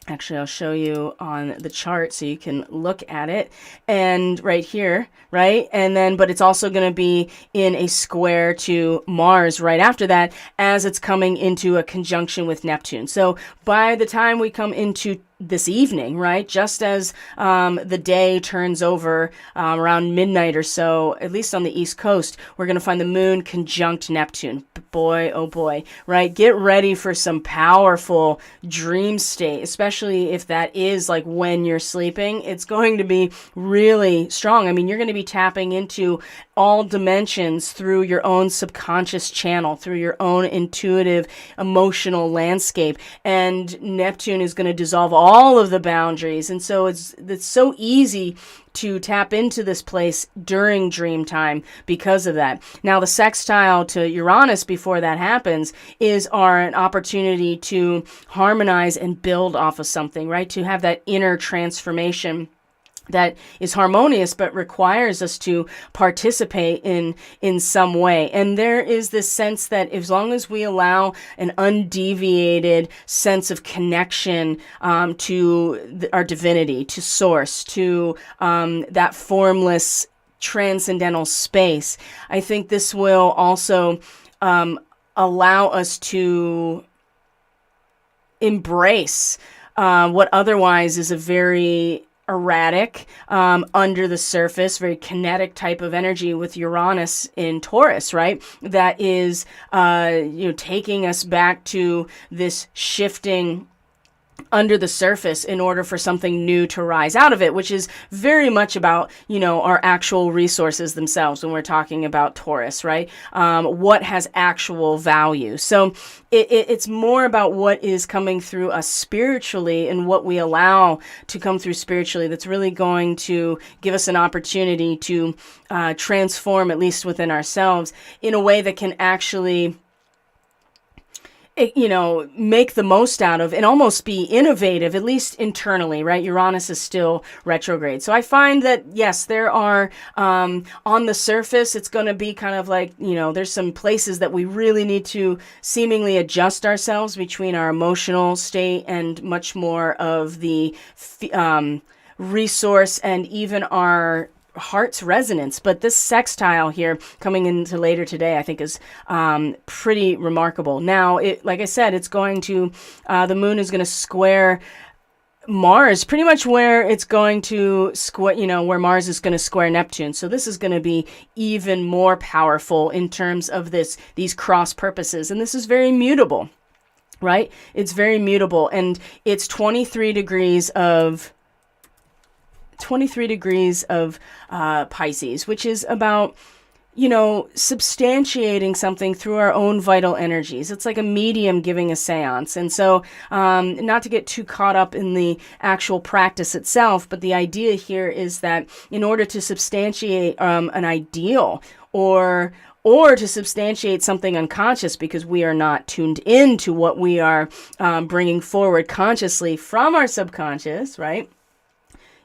Actually, I'll show you on the chart so you can look at it. And right here, right? And then, but it's also going to be in a square to Mars right after that, as it's coming into a conjunction with Neptune. So by the time we come into this evening, right, just as the day turns over around midnight or so, at least on the East Coast, we're going to find the moon conjunct Neptune. Boy, oh boy, right? Get ready for some powerful dream state, especially if that is like when you're sleeping. It's going to be really strong. I mean, you're going to be tapping into all dimensions through your own subconscious channel, through your own intuitive, emotional landscape. And Neptune is going to dissolve all of the boundaries. And so it's so easy to tap into this place during dream time because of that. Now, the sextile to Uranus before that happens is an opportunity to harmonize and build off of something, right? To have that inner transformation that is harmonious but requires us to participate in some way. And there is this sense that as long as we allow an undeviated sense of connection to our divinity, to source, to that formless transcendental space, I think this will also allow us to embrace what otherwise is a very erratic, under the surface, very kinetic type of energy with Uranus in Taurus, right? That is, taking us back to this shifting under the surface in order for something new to rise out of it, which is very much about, our actual resources themselves when we're talking about Taurus, right? What has actual value. So it's more about what is coming through us spiritually and what we allow to come through spiritually that's really going to give us an opportunity to transform, at least within ourselves, in a way that can actually make the most out of and almost be innovative, at least internally, right? Uranus is still retrograde. So I find that, yes, there are, on the surface, it's going to be kind of like, there's some places that we really need to seemingly adjust ourselves between our emotional state and much more of the resource and even our heart's resonance. But this sextile here coming into later today, I think is pretty remarkable. Now, like I said, it's going to, the moon is going to square Mars, pretty much where it's going to square, where Mars is going to square Neptune. So this is going to be even more powerful in terms of these cross purposes. And this is very mutable, right? It's very mutable. And it's 23 degrees of Pisces, which is about, substantiating something through our own vital energies. It's like a medium giving a seance. And so, not to get too caught up in the actual practice itself, but the idea here is that in order to substantiate an ideal or to substantiate something unconscious, because we are not tuned into what we are bringing forward consciously from our subconscious, right?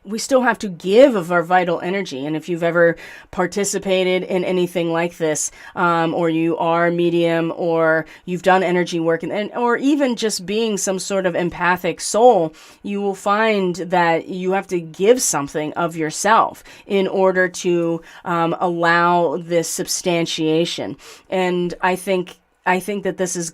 We still have to give of our vital energy. And if you've ever participated in anything like this, or you are a medium, or you've done energy work, or even just being some sort of empathic soul, you will find that you have to give something of yourself in order to allow this substantiation. And I think that this is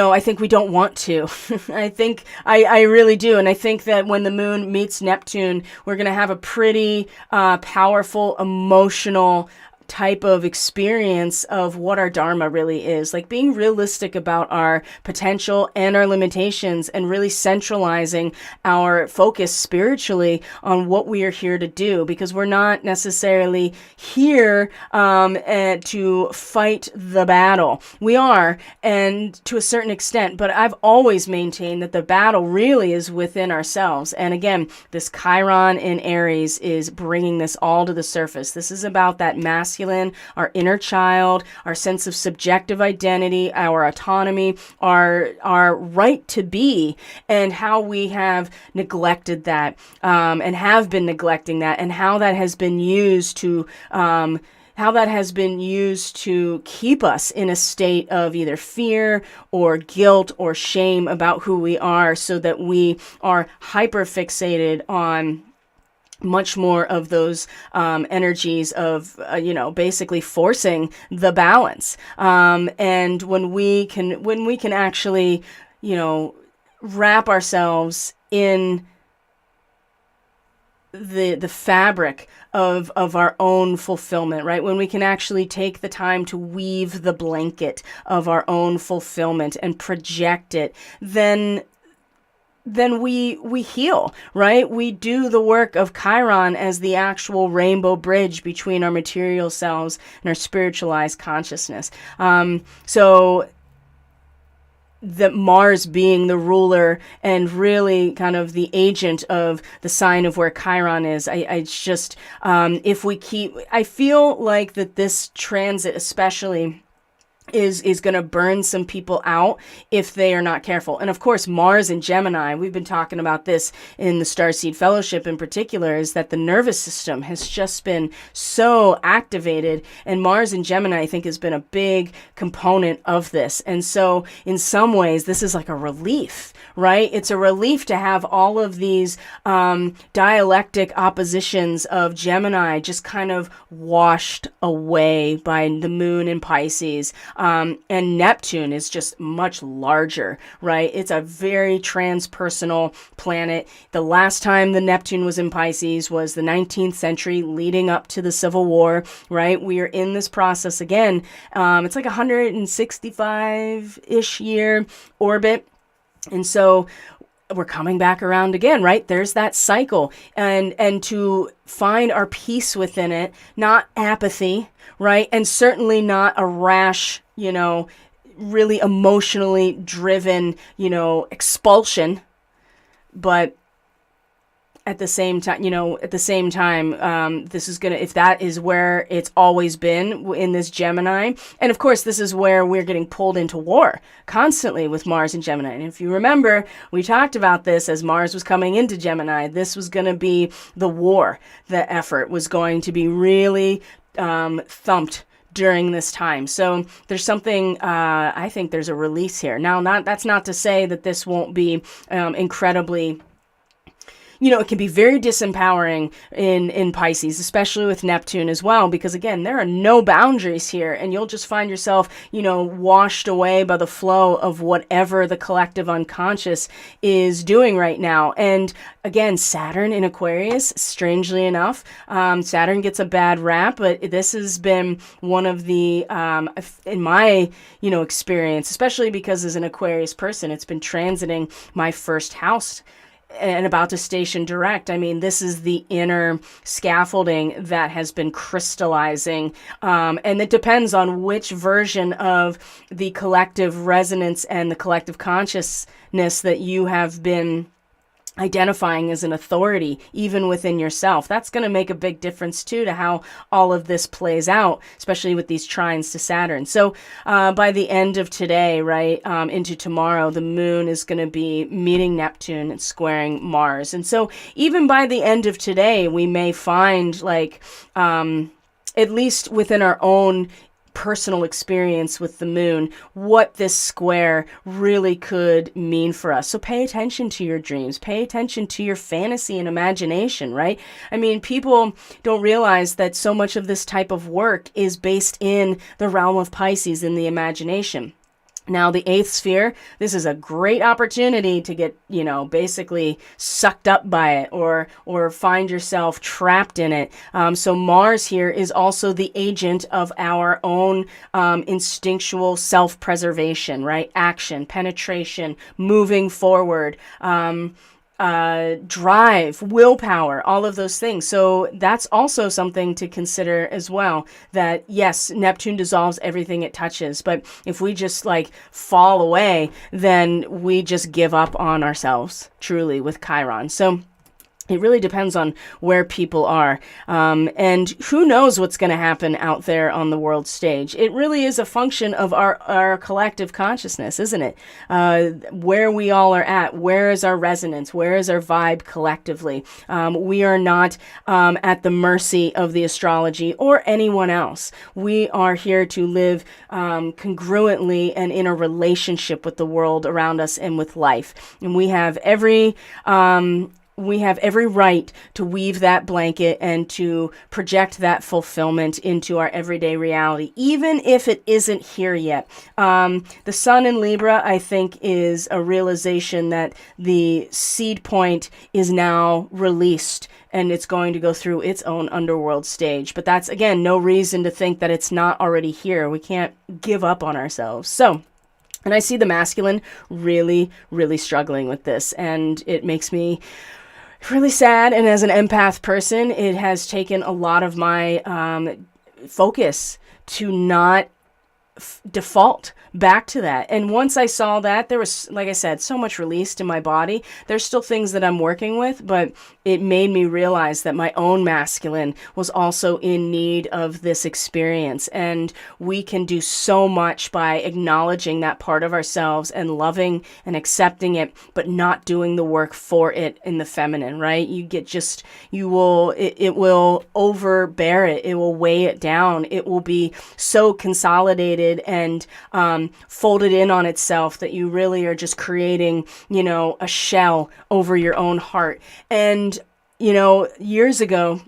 I think we don't want to. I really do. And I think that when the moon meets Neptune, we're going to have a pretty powerful, emotional type of experience of what our dharma really is, like being realistic about our potential and our limitations, and really centralizing our focus spiritually on what we are here to do, because we're not necessarily here to fight the battle. We are, and to a certain extent, but I've always maintained that the battle really is within ourselves. And again, this Chiron in Aries is bringing this all to the surface. This is about that masculine, our inner child, our sense of subjective identity, our autonomy, our right to be, and how we have neglected that, and have been neglecting that, and how that has been used to keep us in a state of either fear or guilt or shame about who we are, so that we are hyper fixated on much more of those energies of, basically forcing the balance. And when we can actually, wrap ourselves in the fabric of our own fulfillment, right? When we can actually take the time to weave the blanket of our own fulfillment and project it, then we heal, right? We do the work of Chiron as the actual rainbow bridge between our material selves and our spiritualized consciousness. So that Mars being the ruler and really kind of the agent of the sign of where Chiron is. I just, if we keep, I feel like that this transit especially is going to burn some people out if they are not careful. And of course, Mars and Gemini, we've been talking about this in the Starseed Fellowship in particular, is that the nervous system has just been so activated. And Mars and Gemini, I think, has been a big component of this. And so in some ways, this is like a relief, right? It's a relief to have all of these dialectic oppositions of Gemini just kind of washed away by the moon in Pisces. And Neptune is just much larger, right? It's a very transpersonal planet. The last time the Neptune was in Pisces was the 19th century leading up to the Civil War, right? We are in this process again. It's like 165-ish year orbit. And so we're coming back around again, right? There's that cycle. And to find our peace within it, not apathy, right? And certainly not a rash, really emotionally driven, expulsion. But at the same time, this is going to, if that is where it's always been in this Gemini, and of course, this is where we're getting pulled into war constantly with Mars and Gemini. And if you remember, we talked about this as Mars was coming into Gemini. This was going to be the war. The effort was going to be really thumped during this time. So there's something, I think there's a release here. Now, that's not to say that this won't be incredibly, it can be very disempowering in Pisces, especially with Neptune as well, because again, there are no boundaries here, and you'll just find yourself, washed away by the flow of whatever the collective unconscious is doing right now. And again, Saturn in Aquarius, strangely enough, Saturn gets a bad rap, but this has been one of the, in my, experience, especially because as an Aquarius person, it's been transiting my first house and about to station direct. I mean, this is the inner scaffolding that has been crystallizing. And it depends on which version of the collective resonance and the collective consciousness that you have been identifying as an authority, even within yourself. That's going to make a big difference too to how all of this plays out, especially with these trines to Saturn. So by the end of today, right, into tomorrow, the moon is going to be meeting Neptune and squaring Mars. And so even by the end of today, we may find at least within our own personal experience with the moon, what this square really could mean for us. So pay attention to your dreams, pay attention to your fantasy and imagination, right? I mean, people don't realize that so much of this type of work is based in the realm of Pisces, in the imagination. Now, the eighth sphere, this is a great opportunity to get, basically sucked up by it or find yourself trapped in it. So Mars here is also the agent of our own instinctual self-preservation, right? Action, penetration, moving forward, drive, willpower, all of those things. So that's also something to consider as well, that yes, Neptune dissolves everything it touches, but if we just fall away, then we just give up on ourselves, truly, with Chiron. So it really depends on where people are. And who knows what's going to happen out there on the world stage. It really is a function of our collective consciousness, isn't it? Where we all are at. Where is our resonance? Where is our vibe collectively? We are not at the mercy of the astrology or anyone else. We are here to live congruently and in a relationship with the world around us and with life. And we have every right to weave that blanket and to project that fulfillment into our everyday reality, even if it isn't here yet. The sun in Libra, I think, is a realization that the seed point is now released and it's going to go through its own underworld stage. But that's, again, no reason to think that it's not already here. We can't give up on ourselves. So, and I see the masculine really, really struggling with this, and it makes me really sad. And as an empath person, it has taken a lot of my focus to not default back to that. And once I saw that, there was, like I said, so much released in my body. There's still things that I'm working with, but it made me realize that my own masculine was also in need of this experience. And we can do so much by acknowledging that part of ourselves and loving and accepting it, but not doing the work for it in the feminine, right? It will overbear it. It will weigh it down. It will be so consolidated and folded in on itself that you really are just creating, a shell over your own heart. And, years ago,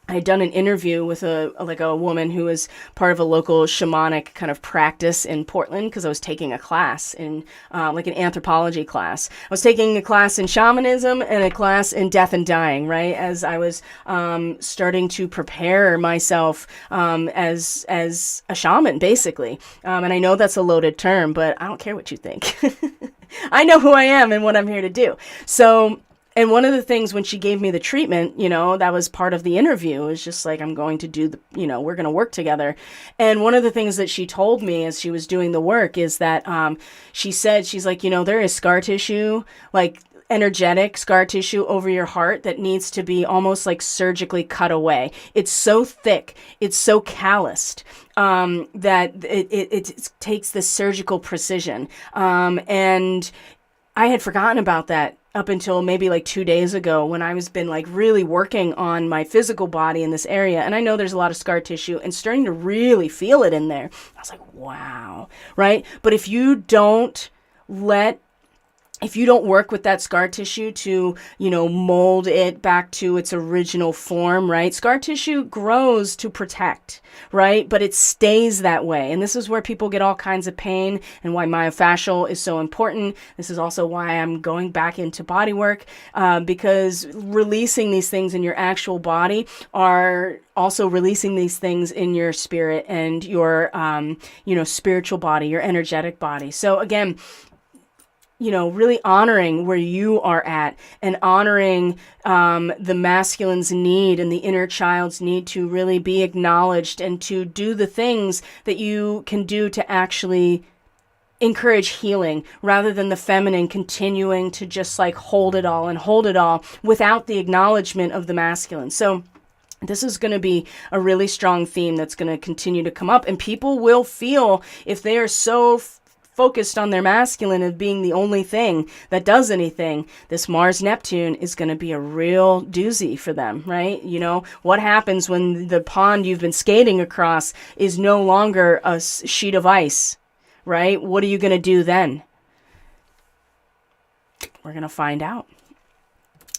I had done an interview with a woman who was part of a local shamanic kind of practice in Portland, because I was taking a class in an anthropology class. I was taking a class in shamanism and a class in death and dying, right? As I was starting to prepare myself as a shaman, basically. And I know that's a loaded term, but I don't care what you think. I know who I am and what I'm here to do. So. And one of the things when she gave me the treatment, that was part of the interview, is just like, I'm going to do we're going to work together. And one of the things that she told me as she was doing the work is that she's like, there is scar tissue, like energetic scar tissue over your heart that needs to be almost like surgically cut away. It's so thick, it's so calloused. That it takes this surgical precision. And I had forgotten about that up until maybe like 2 days ago, when I was been like really working on my physical body in this area. And I know there's a lot of scar tissue and starting to really feel it in there. I was like, wow. Right. But if you don't work with that scar tissue to, mold it back to its original form, right? Scar tissue grows to protect, right? But it stays that way. And this is where people get all kinds of pain, and why myofascial is so important. This is also why I'm going back into body work, because releasing these things in your actual body are also releasing these things in your spirit and your, spiritual body, your energetic body. So again, really honoring where you are at, and honoring the masculine's need and the inner child's need to really be acknowledged, and to do the things that you can do to actually encourage healing, rather than the feminine continuing to just like hold it all without the acknowledgement of the masculine. So this is going to be a really strong theme that's going to continue to come up, and people will feel, if they are so focused on their masculine of being the only thing that does anything, this Mars-Neptune is going to be a real doozy for them, right? What happens when the pond you've been skating across is no longer a sheet of ice, right? What are you going to do then? We're going to find out.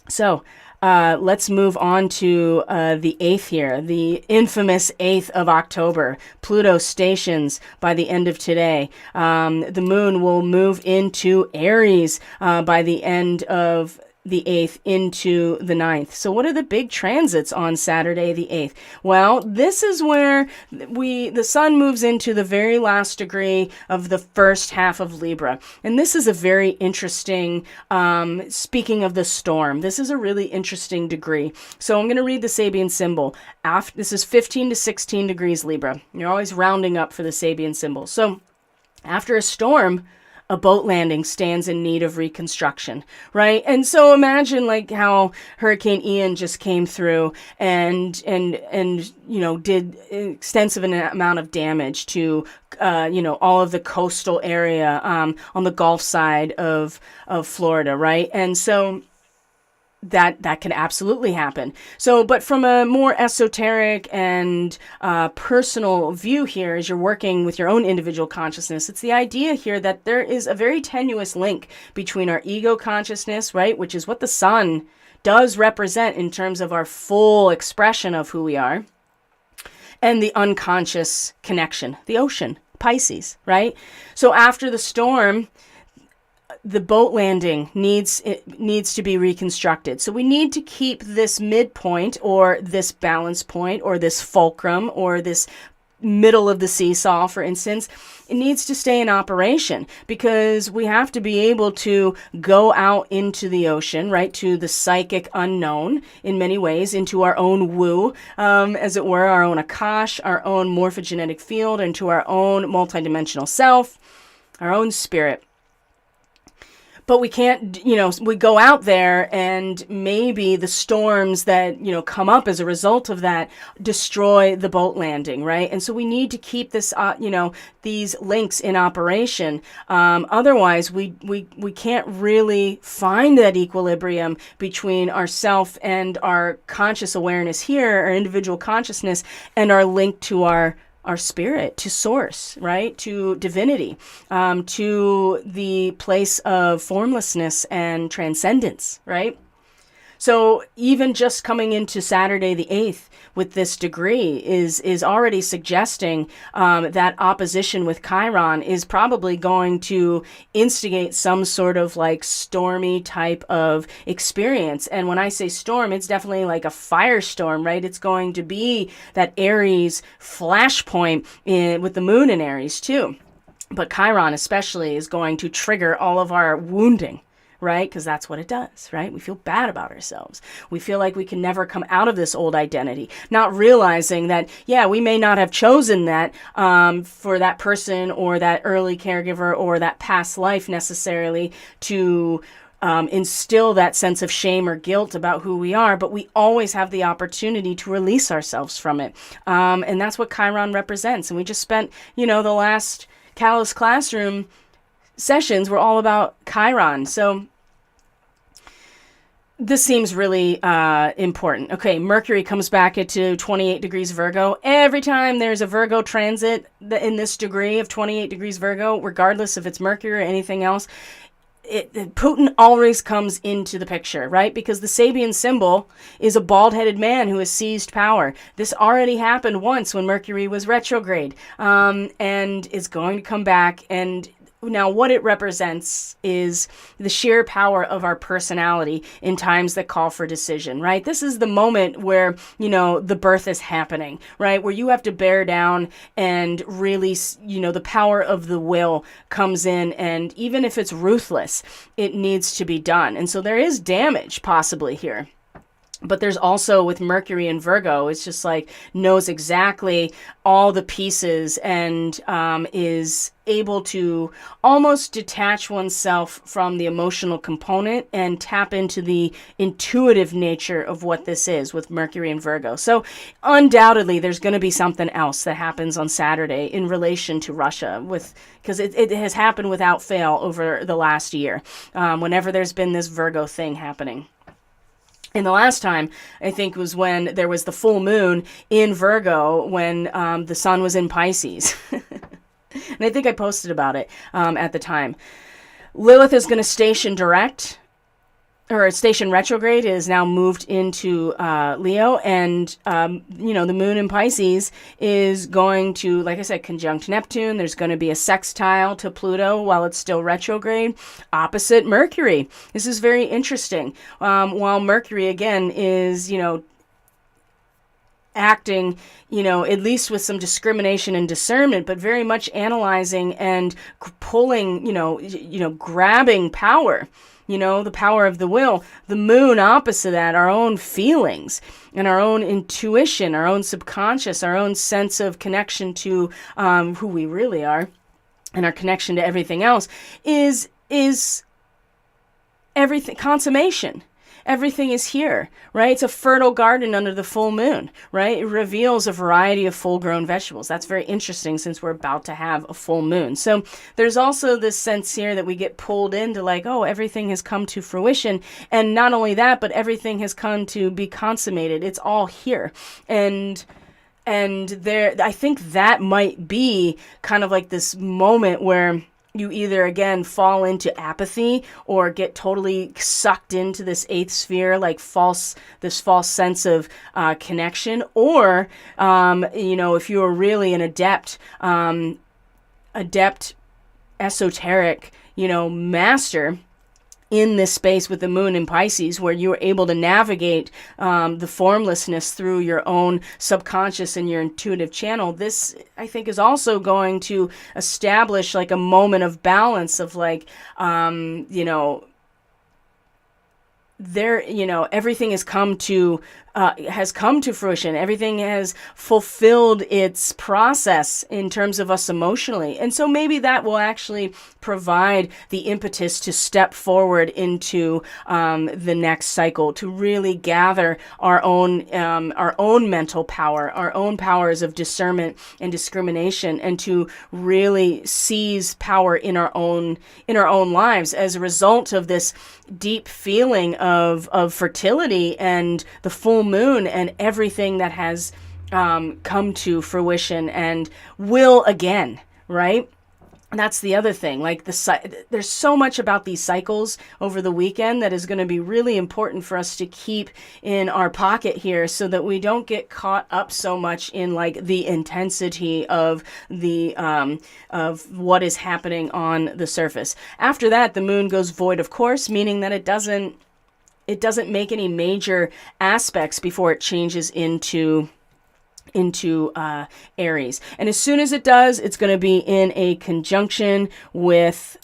So, let's move on to the 8th here, the infamous 8th of October. Pluto stations by the end of today. The moon will move into Aries by the end of the 8th into the 9th. So what are the big transits on Saturday the 8th? Well, this is where the sun moves into the very last degree of the first half of Libra. And this is a very interesting, speaking of the storm, this is a really interesting degree. So I'm going to read the Sabian symbol. This is 15 to 16 degrees Libra. You're always rounding up for the Sabian symbol. So after a storm, a boat landing stands in need of reconstruction, right? And so imagine like how Hurricane Ian just came through and did extensive amount of damage to all of the coastal area on the Gulf side of Florida, right? And so that can absolutely happen. So, but from a more esoteric and personal view here, as you're working with your own individual consciousness, it's the idea here that there is a very tenuous link between our ego consciousness, right, which is what the sun does represent in terms of our full expression of who we are, and the unconscious connection, the ocean, Pisces, right? So after the storm, the boat landing needs to be reconstructed. So we need to keep this midpoint, or this balance point, or this fulcrum, or this middle of the seesaw, for instance, it needs to stay in operation, because we have to be able to go out into the ocean, right, to the psychic unknown in many ways, into our own woo, as it were, our own Akash, our own morphogenetic field, into our own multidimensional self, our own spirit. But we can't, we go out there and maybe the storms that, come up as a result of that destroy the boat landing, right? And so we need to keep this, these links in operation. Otherwise, we can't really find that equilibrium between ourself and our conscious awareness here, our individual consciousness, and our link to our spirit, to source, right? To divinity, to the place of formlessness and transcendence, right? So even just coming into Saturday the 8th with this degree is already suggesting that opposition with Chiron is probably going to instigate some sort of like stormy type of experience. And when I say storm, it's definitely like a firestorm, right? It's going to be that Aries flashpoint with the moon in Aries too. But Chiron especially is going to trigger all of our wounding, right? Because that's what it does, right? We feel bad about ourselves. We feel like we can never come out of this old identity, not realizing that, yeah, we may not have chosen that for that person or that early caregiver or that past life necessarily to instill that sense of shame or guilt about who we are, but we always have the opportunity to release ourselves from it. And that's what Chiron represents. And we just spent, the last Callous Classroom sessions were all about Chiron. So this seems really important. Okay, Mercury comes back into 28 degrees Virgo. Every time there's a Virgo transit in this degree of 28 degrees Virgo, regardless if it's Mercury or anything else, Putin always comes into the picture, right? Because the Sabian symbol is a bald-headed man who has seized power. This already happened once when Mercury was retrograde, and is going to come back. And now what it represents is the sheer power of our personality in times that call for decision, right? This is the moment where, the birth is happening, right? Where you have to bear down and really, the power of the will comes in. And even if it's ruthless, it needs to be done. And so there is damage possibly here. But there's also with Mercury and Virgo, it's just like knows exactly all the pieces and is able to almost detach oneself from the emotional component and tap into the intuitive nature of what this is with Mercury and Virgo. So undoubtedly, there's going to be something else that happens on Saturday in relation to Russia, because it has happened without fail over the last year, whenever there's been this Virgo thing happening. And the last time, I think, was when there was the full moon in Virgo when the sun was in Pisces. And I think I posted about it at the time. Lilith is going to station direct, or station retrograde is now moved into Leo. And, the moon in Pisces is going to, like I said, conjunct Neptune. There's going to be a sextile to Pluto while it's still retrograde, opposite Mercury. This is very interesting. While Mercury, again, is, acting, at least with some discrimination and discernment, but very much analyzing and pulling, grabbing power. The power of the will. The moon opposite that, our own feelings and our own intuition, our own subconscious, our own sense of connection to who we really are and our connection to everything else is everything, consummation. Everything is here, right? It's a fertile garden under the full moon, right? It reveals a variety of full-grown vegetables. That's very interesting since we're about to have a full moon. So there's also this sense here that we get pulled into like, oh, everything has come to fruition. And not only that, but everything has come to be consummated. It's all here. And there, I think that might be kind of like this moment where you either, again, fall into apathy or get totally sucked into this eighth sphere, like this false sense of connection. Or, if you are really an adept, esoteric, master in this space with the moon in Pisces, where you're able to navigate the formlessness through your own subconscious and your intuitive channel, this, I think, is also going to establish like a moment of balance of like, everything has come to fruition. Everything has fulfilled its process in terms of us emotionally. And so maybe that will actually provide the impetus to step forward into the next cycle, to really gather our own mental power, our own powers of discernment and discrimination, and to really seize power in our own lives as a result of this deep feeling of fertility and the full moon and everything that has come to fruition and will again, right? That's the other thing. Like there's so much about these cycles over the weekend that is going to be really important for us to keep in our pocket here, so that we don't get caught up so much in like the intensity of the of what is happening on the surface. After that, the moon goes void, of course, meaning that it doesn't make any major aspects before it changes into Aries. And as soon as it does, it's going to be in a conjunction with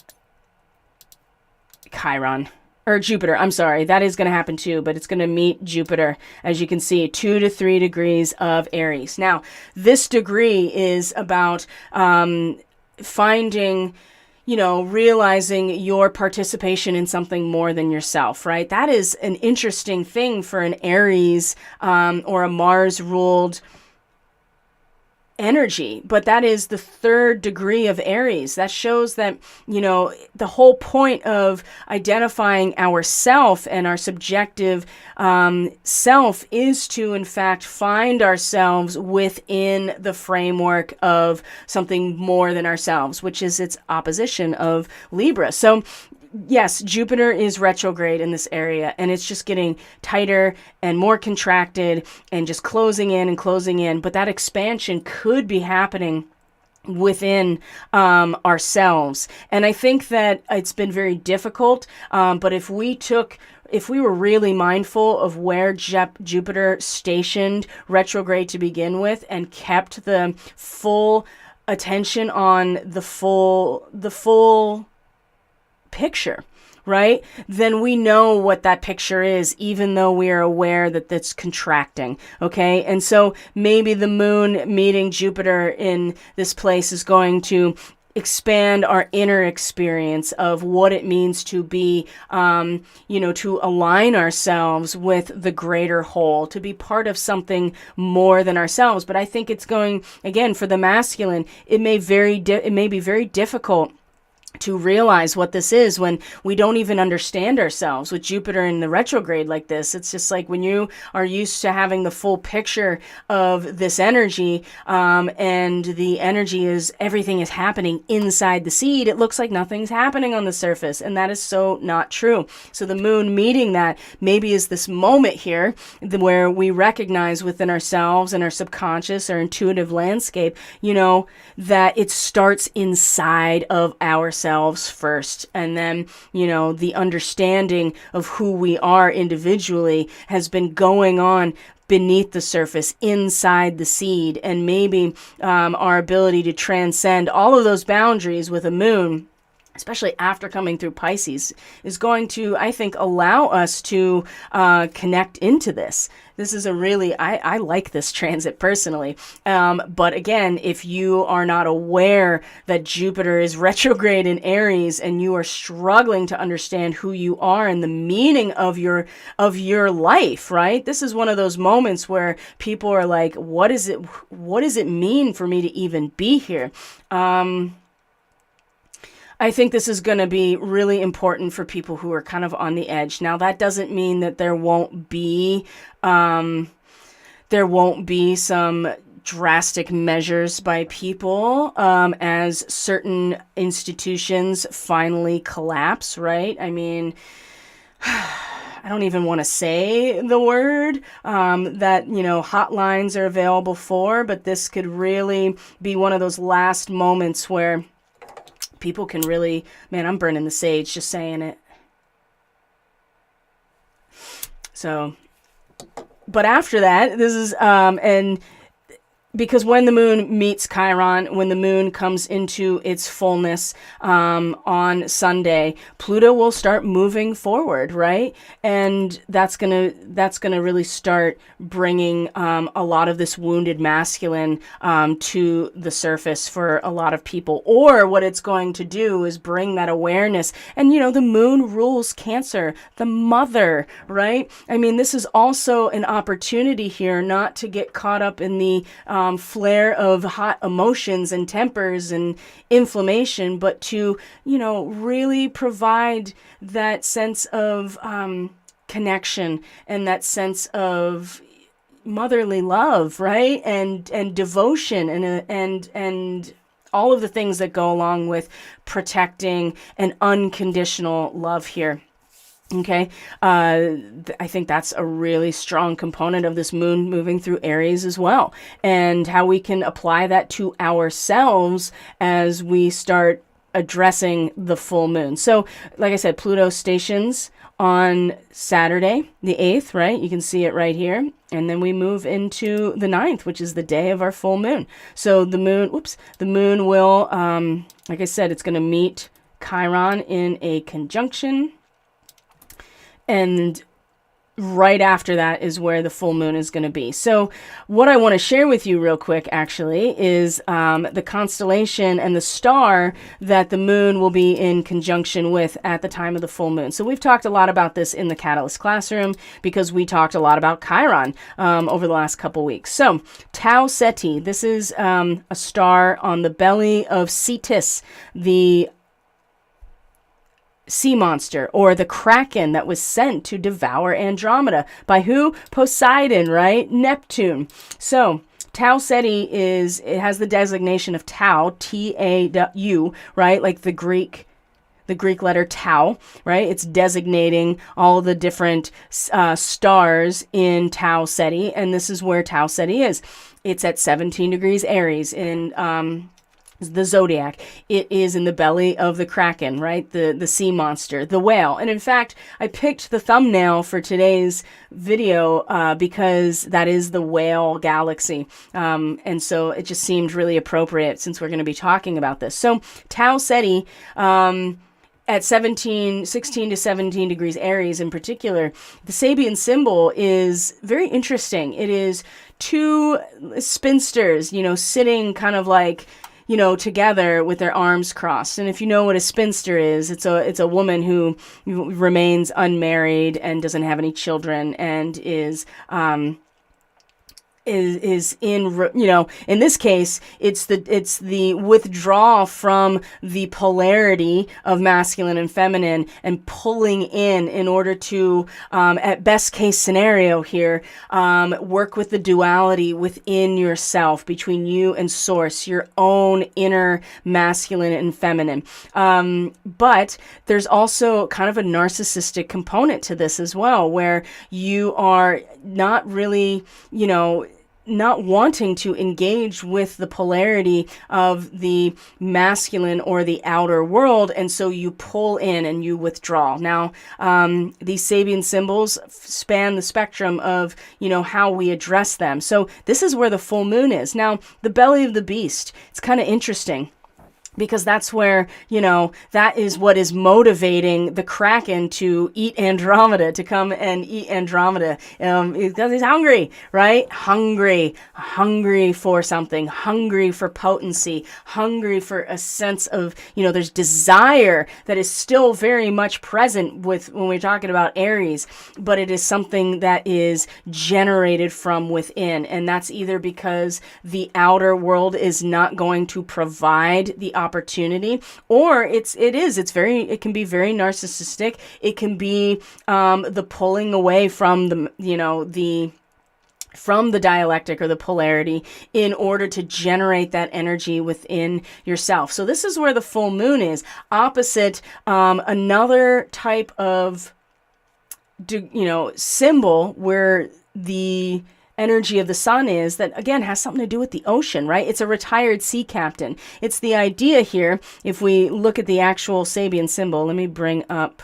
Chiron. Or Jupiter, I'm sorry. That is going to happen too, but it's going to meet Jupiter, as you can see, 2 to 3 degrees of Aries. Now, this degree is about finding, realizing your participation in something more than yourself, right? That is an interesting thing for an Aries or a Mars-ruled energy, but that is the 3rd degree of Aries. That shows that, the whole point of identifying our self and our subjective self is to, in fact, find ourselves within the framework of something more than ourselves, which is its opposition of Libra. So yes, Jupiter is retrograde in this area, and it's just getting tighter and more contracted and just closing in. But that expansion could be happening within ourselves. And I think that it's been very difficult. But if we were really mindful of where Jupiter stationed retrograde to begin with, and kept the full attention on the full picture, right? Then we know what that picture is, even though we are aware that that's contracting, okay? And so maybe the moon meeting Jupiter in this place is going to expand our inner experience of what it means to be, to align ourselves with the greater whole, to be part of something more than ourselves. But I think it's going, again, for the masculine, it may be very difficult to realize what this is when we don't even understand ourselves with Jupiter in the retrograde like this. It's just like when you are used to having the full picture of this energy, and the energy is everything is happening inside the seed, it looks like nothing's happening on the surface, and that is so not true. So the moon meeting that maybe is this moment here where we recognize within ourselves and our subconscious, our intuitive landscape, that it starts inside of ourselves first, and then the understanding of who we are individually has been going on beneath the surface, inside the seed, and maybe our ability to transcend all of those boundaries with a moon, especially after coming through Pisces, is going to, I think, allow us to connect into this. This is I like this transit personally. But again, if you are not aware that Jupiter is retrograde in Aries, and you are struggling to understand who you are and the meaning of your life, right? This is one of those moments where people are like, what does it mean for me to even be here? I think this is going to be really important for people who are kind of on the edge. Now, that doesn't mean that there won't be some drastic measures by people as certain institutions finally collapse, right? I mean, I don't even want to say the word that, hotlines are available for, but this could really be one of those last moments where people can really, man, I'm burning the sage just saying it. So, but after that, this is, and because when the moon meets Chiron, when the moon comes into its fullness on Sunday, Pluto will start moving forward, right? And that's gonna really start bringing a lot of this wounded masculine to the surface for a lot of people. Or what it's going to do is bring that awareness. And the moon rules Cancer, the mother, right? I mean, this is also an opportunity here not to get caught up in the flare of hot emotions and tempers and inflammation, but to, really provide that sense of connection and that sense of motherly love, right? And devotion and all of the things that go along with protecting an unconditional love here. Okay, I think that's a really strong component of this moon moving through Aries as well, and how we can apply that to ourselves as we start addressing the full moon. So, like I said, Pluto stations on Saturday, the 8th, right? You can see it right here. And then we move into the 9th, which is the day of our full moon. So the moon will, like I said, it's going to meet Chiron in a conjunction. And right after that is where the full moon is going to be. So what I want to share with you real quick, actually, is the constellation and the star that the moon will be in conjunction with at the time of the full moon. So we've talked a lot about this in the Catalyst Classroom because we talked a lot about Chiron over the last couple weeks. So Tau Ceti, this is a star on the belly of Cetus, the sea monster, or the kraken that was sent to devour Andromeda. By who? Poseidon, right? Neptune. So Tau Ceti it has the designation of Tau, T-A-U, right? Like the Greek letter Tau, right? It's designating all the different stars in Tau Ceti, and this is where Tau Ceti is. It's at 17 degrees Aries in the zodiac. It is in the belly of the kraken, right? The sea monster, the whale. And in fact, I picked the thumbnail for today's video because that is the whale galaxy. And so it just seemed really appropriate since we're going to be talking about this. So Tau Ceti, at 16 to 17 degrees Aries in particular, the Sabian symbol is very interesting. It is two spinsters, sitting kind of like, together with their arms crossed. And if you know what a spinster is, it's a woman who remains unmarried and doesn't have any children and is in, in this case, it's the withdrawal from the polarity of masculine and feminine and pulling in order to, at best case scenario here, work with the duality within yourself, between you and source, your own inner masculine and feminine. But there's also kind of a narcissistic component to this as well, where you are not really, not wanting to engage with the polarity of the masculine or the outer world, and so you pull in and you withdraw. Now, these Sabian symbols span the spectrum of, how we address them. So this is where the full moon is. Now, the belly of the beast, it's kind of interesting, because that's where, that is what is motivating the kraken to eat Andromeda, to come and eat Andromeda, because he's hungry, right? Hungry for something, hungry for potency, hungry for a sense of, there's desire that is still very much present when we're talking about Aries, but it is something that is generated from within. And that's either because the outer world is not going to provide the opportunity, or it can be very narcissistic. It can be the pulling away from from the dialectic or the polarity in order to generate that energy within yourself. So this is where the full moon is opposite another type of symbol where the energy of the sun is, that again has something to do with the ocean, right? It's a retired sea captain. It's the idea here, if we look at the actual Sabian symbol, let me bring up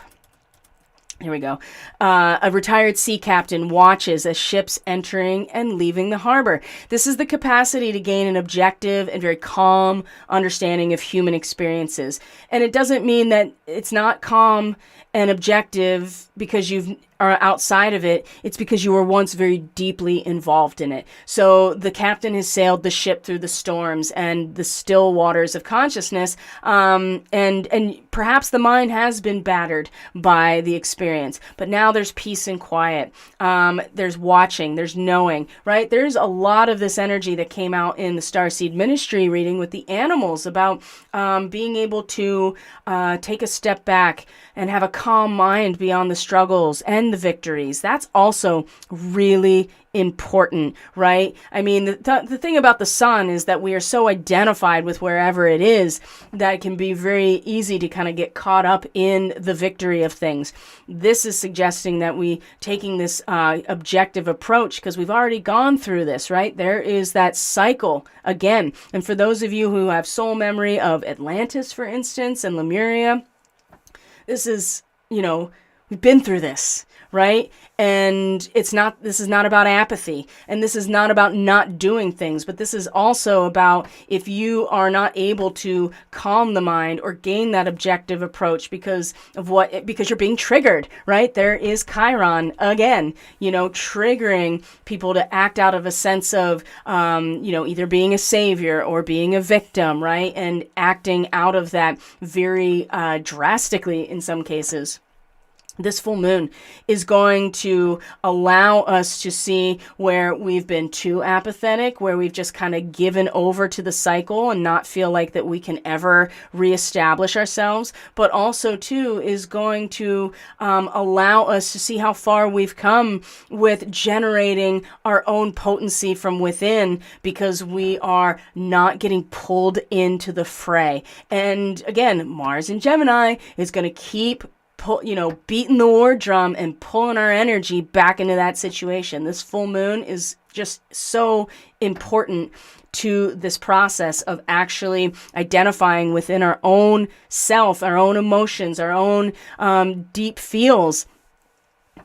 Here we go. A retired sea captain watches as ships entering and leaving the harbor. This is the capacity to gain an objective and very calm understanding of human experiences. And it doesn't mean that it's not calm and objective because you are outside of it. It's because you were once very deeply involved in it. So the captain has sailed the ship through the storms and the still waters of consciousness, and perhaps the mind has been battered by the experience, but now there's peace and quiet. There's watching, there's knowing, right? There's a lot of this energy that came out in the Starseed Ministry reading with the animals about being able to take a step back and have a calm mind beyond the struggles and the victories. That's also really important, right? I mean, the thing about the sun is that we are so identified with wherever it is that it can be very easy to kind of get caught up in the victory of things. This is suggesting that we taking this objective approach, because we've already gone through this, right? There is that cycle again. And for those of you who have soul memory of Atlantis, for instance, and Lemuria, this is, we've been through this, right? And this is not about apathy, and this is not about not doing things, but this is also about if you are not able to calm the mind or gain that objective approach because you're being triggered, right? There is Chiron again, triggering people to act out of a sense of, either being a savior or being a victim, right? And acting out of that very drastically in some cases. This full moon is going to allow us to see where we've been too apathetic, where we've just kind of given over to the cycle and not feel like that we can ever reestablish ourselves, but also too is going to allow us to see how far we've come with generating our own potency from within, because we are not getting pulled into the fray. And again, Mars in Gemini is going to keep beating the war drum and pulling our energy back into that situation. This full moon is just so important to this process of actually identifying within our own self, our own emotions, our own deep feels,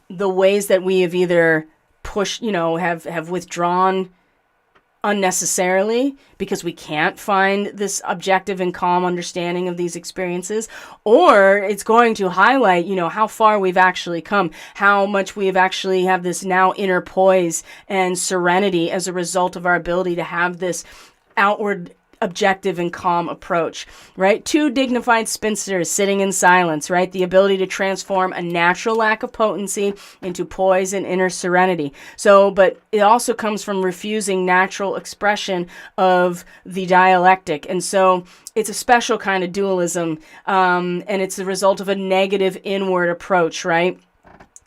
the ways that we have either pushed, have withdrawn unnecessarily because we can't find this objective and calm understanding of these experiences, or it's going to highlight, how far we've actually come, how much we have actually have this now inner poise and serenity as a result of our ability to have this outward objective and calm approach, right? Two dignified spinsters sitting in silence, right? The ability to transform a natural lack of potency into poise and inner serenity. So, but it also comes from refusing natural expression of the dialectic. And so it's a special kind of dualism, and it's the result of a negative inward approach, right?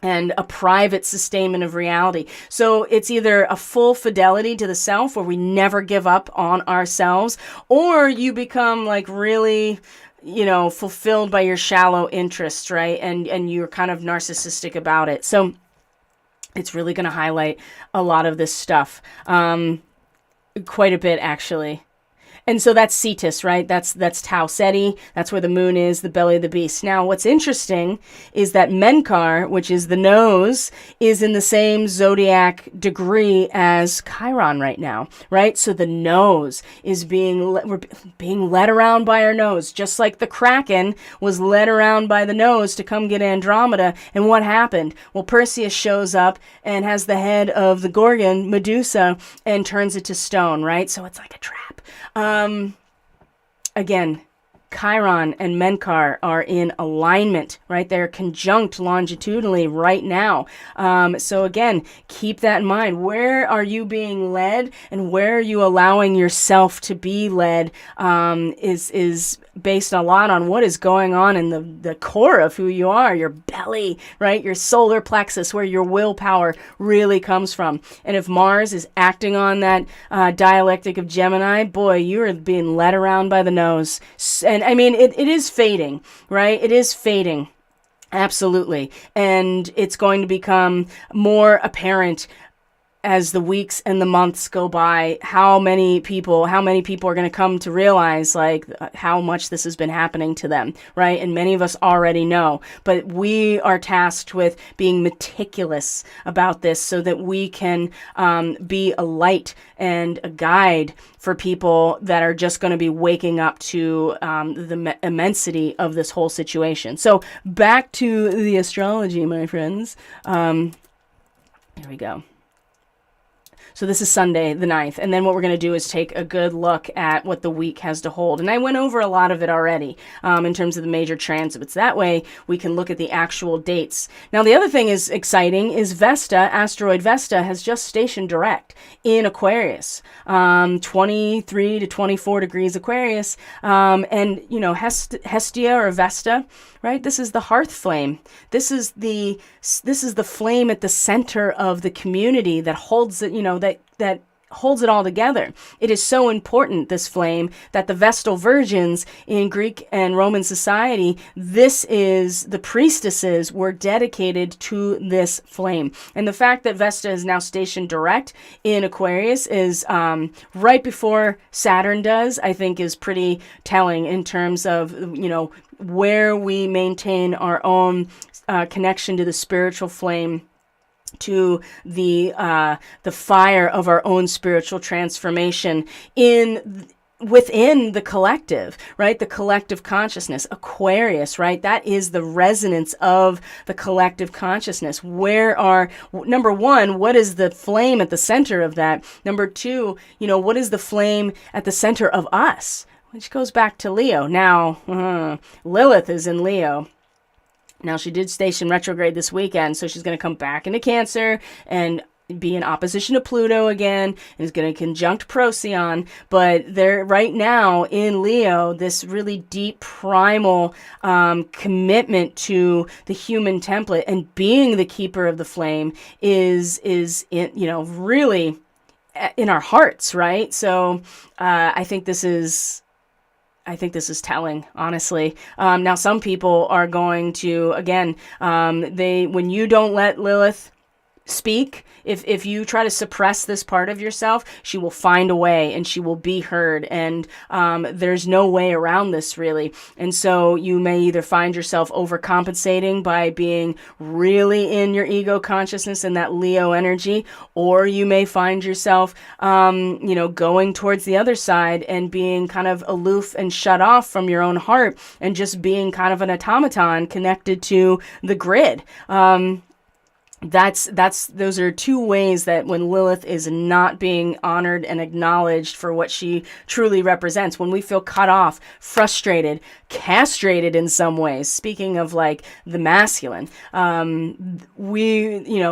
And a private sustainment of reality. So it's either a full fidelity to the self where we never give up on ourselves, or you become like really, fulfilled by your shallow interests, right? And you're kind of narcissistic about it. So it's really going to highlight a lot of this stuff, quite a bit actually. And so that's Cetus, right? That's Tau Ceti. That's where the moon is, the belly of the beast. Now, what's interesting is that Menkar, which is the nose, is in the same zodiac degree as Chiron right now, right? So the nose is we're being led around by our nose, just like the Kraken was led around by the nose to come get Andromeda. And what happened? Well, Perseus shows up and has the head of the Gorgon, Medusa, and turns it to stone, right? So it's like a trap. Again, Chiron and Menkar are in alignment, right? They're conjunct longitudinally right now. So again, keep that in mind. Where are you being led, and where are you allowing yourself to be led is based a lot on what is going on in the core of who you are, your belly, right? Your solar plexus, where your willpower really comes from. And if Mars is acting on that dialectic of Gemini, boy, you are being led around by the nose. And I mean, it is fading, right? It is fading. Absolutely. And it's going to become more apparent as the weeks and the months go by, how many people are going to come to realize like how much this has been happening to them, right? And many of us already know, but we are tasked with being meticulous about this so that we can be a light and a guide for people that are just going to be waking up to the immensity of this whole situation. So back to the astrology, my friends. Here we go. So this is Sunday, the 9th. And then what we're going to do is take a good look at what the week has to hold. And I went over a lot of it already in terms of the major transits. That way we can look at the actual dates. Now, the other thing is exciting is Vesta, asteroid Vesta, has just stationed direct in Aquarius, 23 to 24 degrees Aquarius. And, you know, Hestia or Vesta, right? This is the hearth flame. This is the flame at the center of the community that holds it, you know, that holds it all together. It is so important, this flame, that the Vestal virgins in Greek and Roman society, the priestesses were dedicated to this flame. And the fact that Vesta is now stationed direct in Aquarius is right before Saturn does, I think is pretty telling in terms of, you know, where we maintain our own connection to the spiritual flame, to the fire of our own spiritual transformation within the collective, right? The collective consciousness, Aquarius, right? That is the resonance of the collective consciousness. Number one, what is the flame at the center of that? Number two, you know, what is the flame at the center of us? Which goes back to Leo. Now, Lilith is in Leo. Now, she did station retrograde this weekend, so she's going to come back into Cancer and be in opposition to Pluto again, and is going to conjunct Procyon. But they're right now in Leo, this really deep primal commitment to the human template and being the keeper of the flame is in, you know, really in our hearts, right? So I think this is telling, honestly. Now, some people are going to, again, when you don't let Lilith speak, if you try to suppress this part of yourself, she will find a way and she will be heard. And there's no way around this, really. And so you may either find yourself overcompensating by being really in your ego consciousness and that Leo energy, or you may find yourself, you know, going towards the other side and being kind of aloof and shut off from your own heart and just being kind of an automaton connected to the grid. Those are two ways that when Lilith is not being honored and acknowledged for what she truly represents, when we feel cut off, frustrated, castrated in some ways, speaking of like the masculine,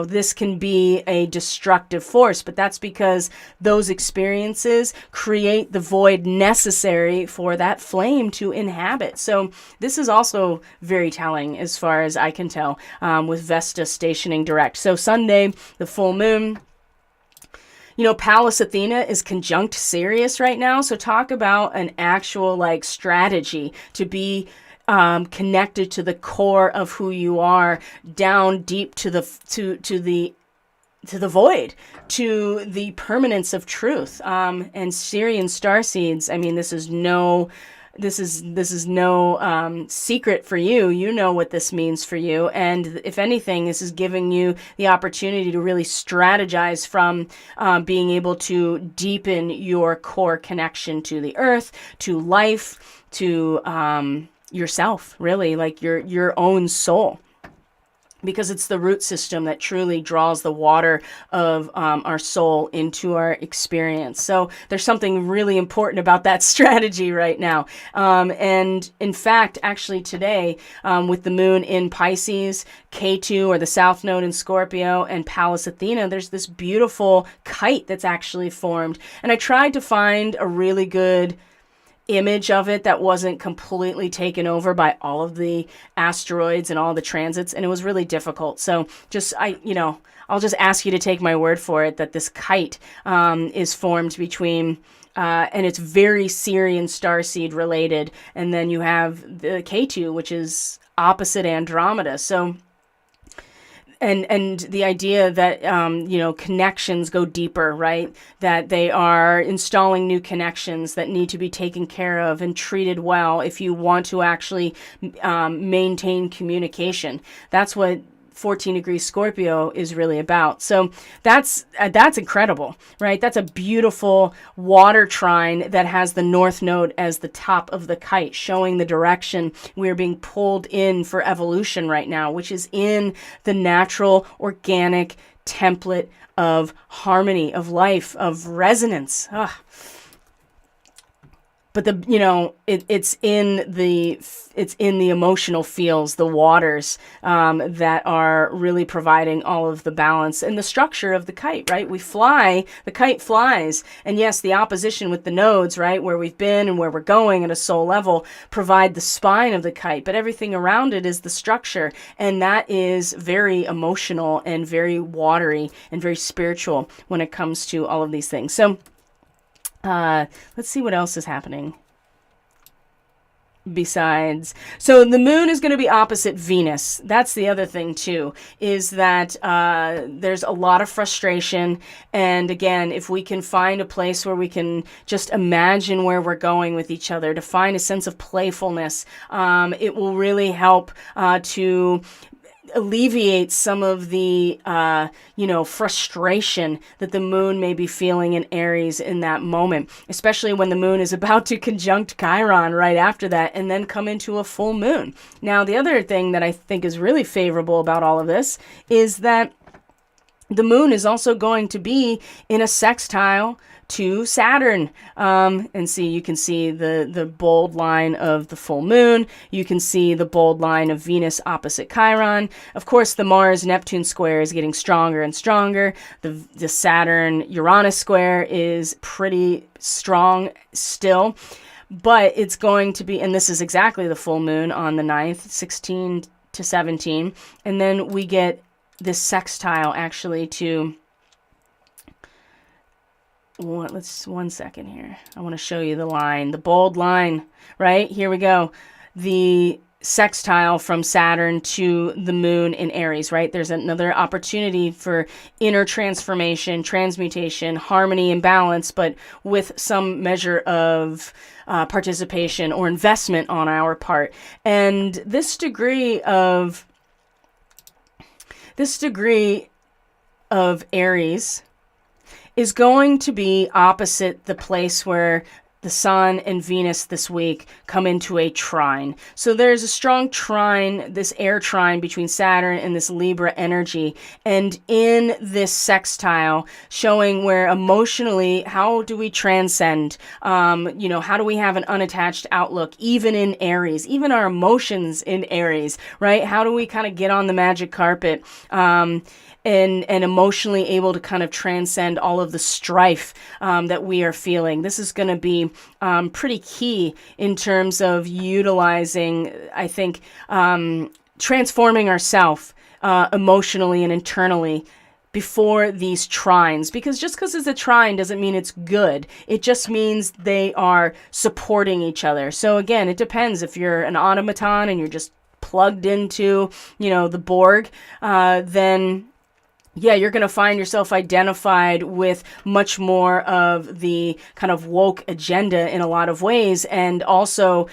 this can be a destructive force, but that's because those experiences create the void necessary for that flame to inhabit. So this is also very telling as far as I can tell, with Vesta stationing direct. So Sunday, the full moon, you know, Pallas Athena is conjunct Sirius right now. So talk about an actual like strategy to be connected to the core of who you are, down deep to the void, to the permanence of truth. And Syrian starseeds, I mean, this is no secret for you. You know what this means for you. And if anything, this is giving you the opportunity to really strategize from being able to deepen your core connection to the earth, to life, to yourself, really, like your own soul. Because it's the root system that truly draws the water of our soul into our experience. So there's something really important about that strategy right now. And in fact, actually today, with the moon in Pisces, K2 or the South Node in Scorpio, and Pallas Athena, there's this beautiful kite that's actually formed. And I tried to find a really good image of it that wasn't completely taken over by all of the asteroids and all the transits, and it was really difficult. So I'll just ask you to take my word for it that this kite is formed between and it's very Syrian starseed related, and then you have the K2, which is opposite Andromeda. So and the idea that connections go deeper, right? That they are installing new connections that need to be taken care of and treated well if you want to actually maintain communication. That's what 14 degrees Scorpio is really about. So that's incredible, right? That's a beautiful water trine that has the north node as the top of the kite, showing the direction we're being pulled in for evolution right now, which is in the natural, organic template of harmony, of life, of resonance. But it's in the emotional fields, the waters that are really providing all of the balance and the structure of the kite, right? We fly, the kite flies, and yes, the opposition with the nodes, right, where we've been and where we're going at a soul level, provide the spine of the kite, but everything around it is the structure, and that is very emotional and very watery and very spiritual when it comes to all of these things. So let's see what else is happening besides. So the moon is going to be opposite Venus. That's the other thing too, is that there's a lot of frustration. And again, if we can find a place where we can just imagine where we're going with each other, to find a sense of playfulness, it will really help to alleviate some of the, frustration that the moon may be feeling in Aries in that moment, especially when the moon is about to conjunct Chiron right after that and then come into a full moon. Now, the other thing that I think is really favorable about all of this is that the moon is also going to be in a sextile to Saturn. And see, you can see the bold line of the full moon. You can see the bold line of Venus opposite Chiron. Of course, the Mars-Neptune square is getting stronger and stronger. The Saturn-Uranus square is pretty strong still. But it's going to be, and this is exactly the full moon on the 9th, 16 to 17. And then we get this sextile actually to... Let's 1 second here. I want to show you the line, the bold line, right? Here we go. The sextile from Saturn to the moon in Aries, right? There's another opportunity for inner transformation, transmutation, harmony, and balance, but with some measure of participation or investment on our part. And this degree of Aries is going to be opposite the place where the Sun and Venus this week come into a trine. So there's a strong trine, this air trine between Saturn and this Libra energy. And in this sextile, showing where emotionally, how do we transcend? How do we have an unattached outlook, even in Aries, even our emotions in Aries, right? How do we kind of get on the magic carpet? And emotionally able to kind of transcend all of the strife that we are feeling. This is going to be pretty key in terms of utilizing, I think, transforming ourselves emotionally and internally before these trines. Because just because it's a trine doesn't mean it's good. It just means they are supporting each other. So again, it depends. If you're an automaton and you're just plugged into, the Borg, then... yeah, you're going to find yourself identified with much more of the kind of woke agenda in a lot of ways, and also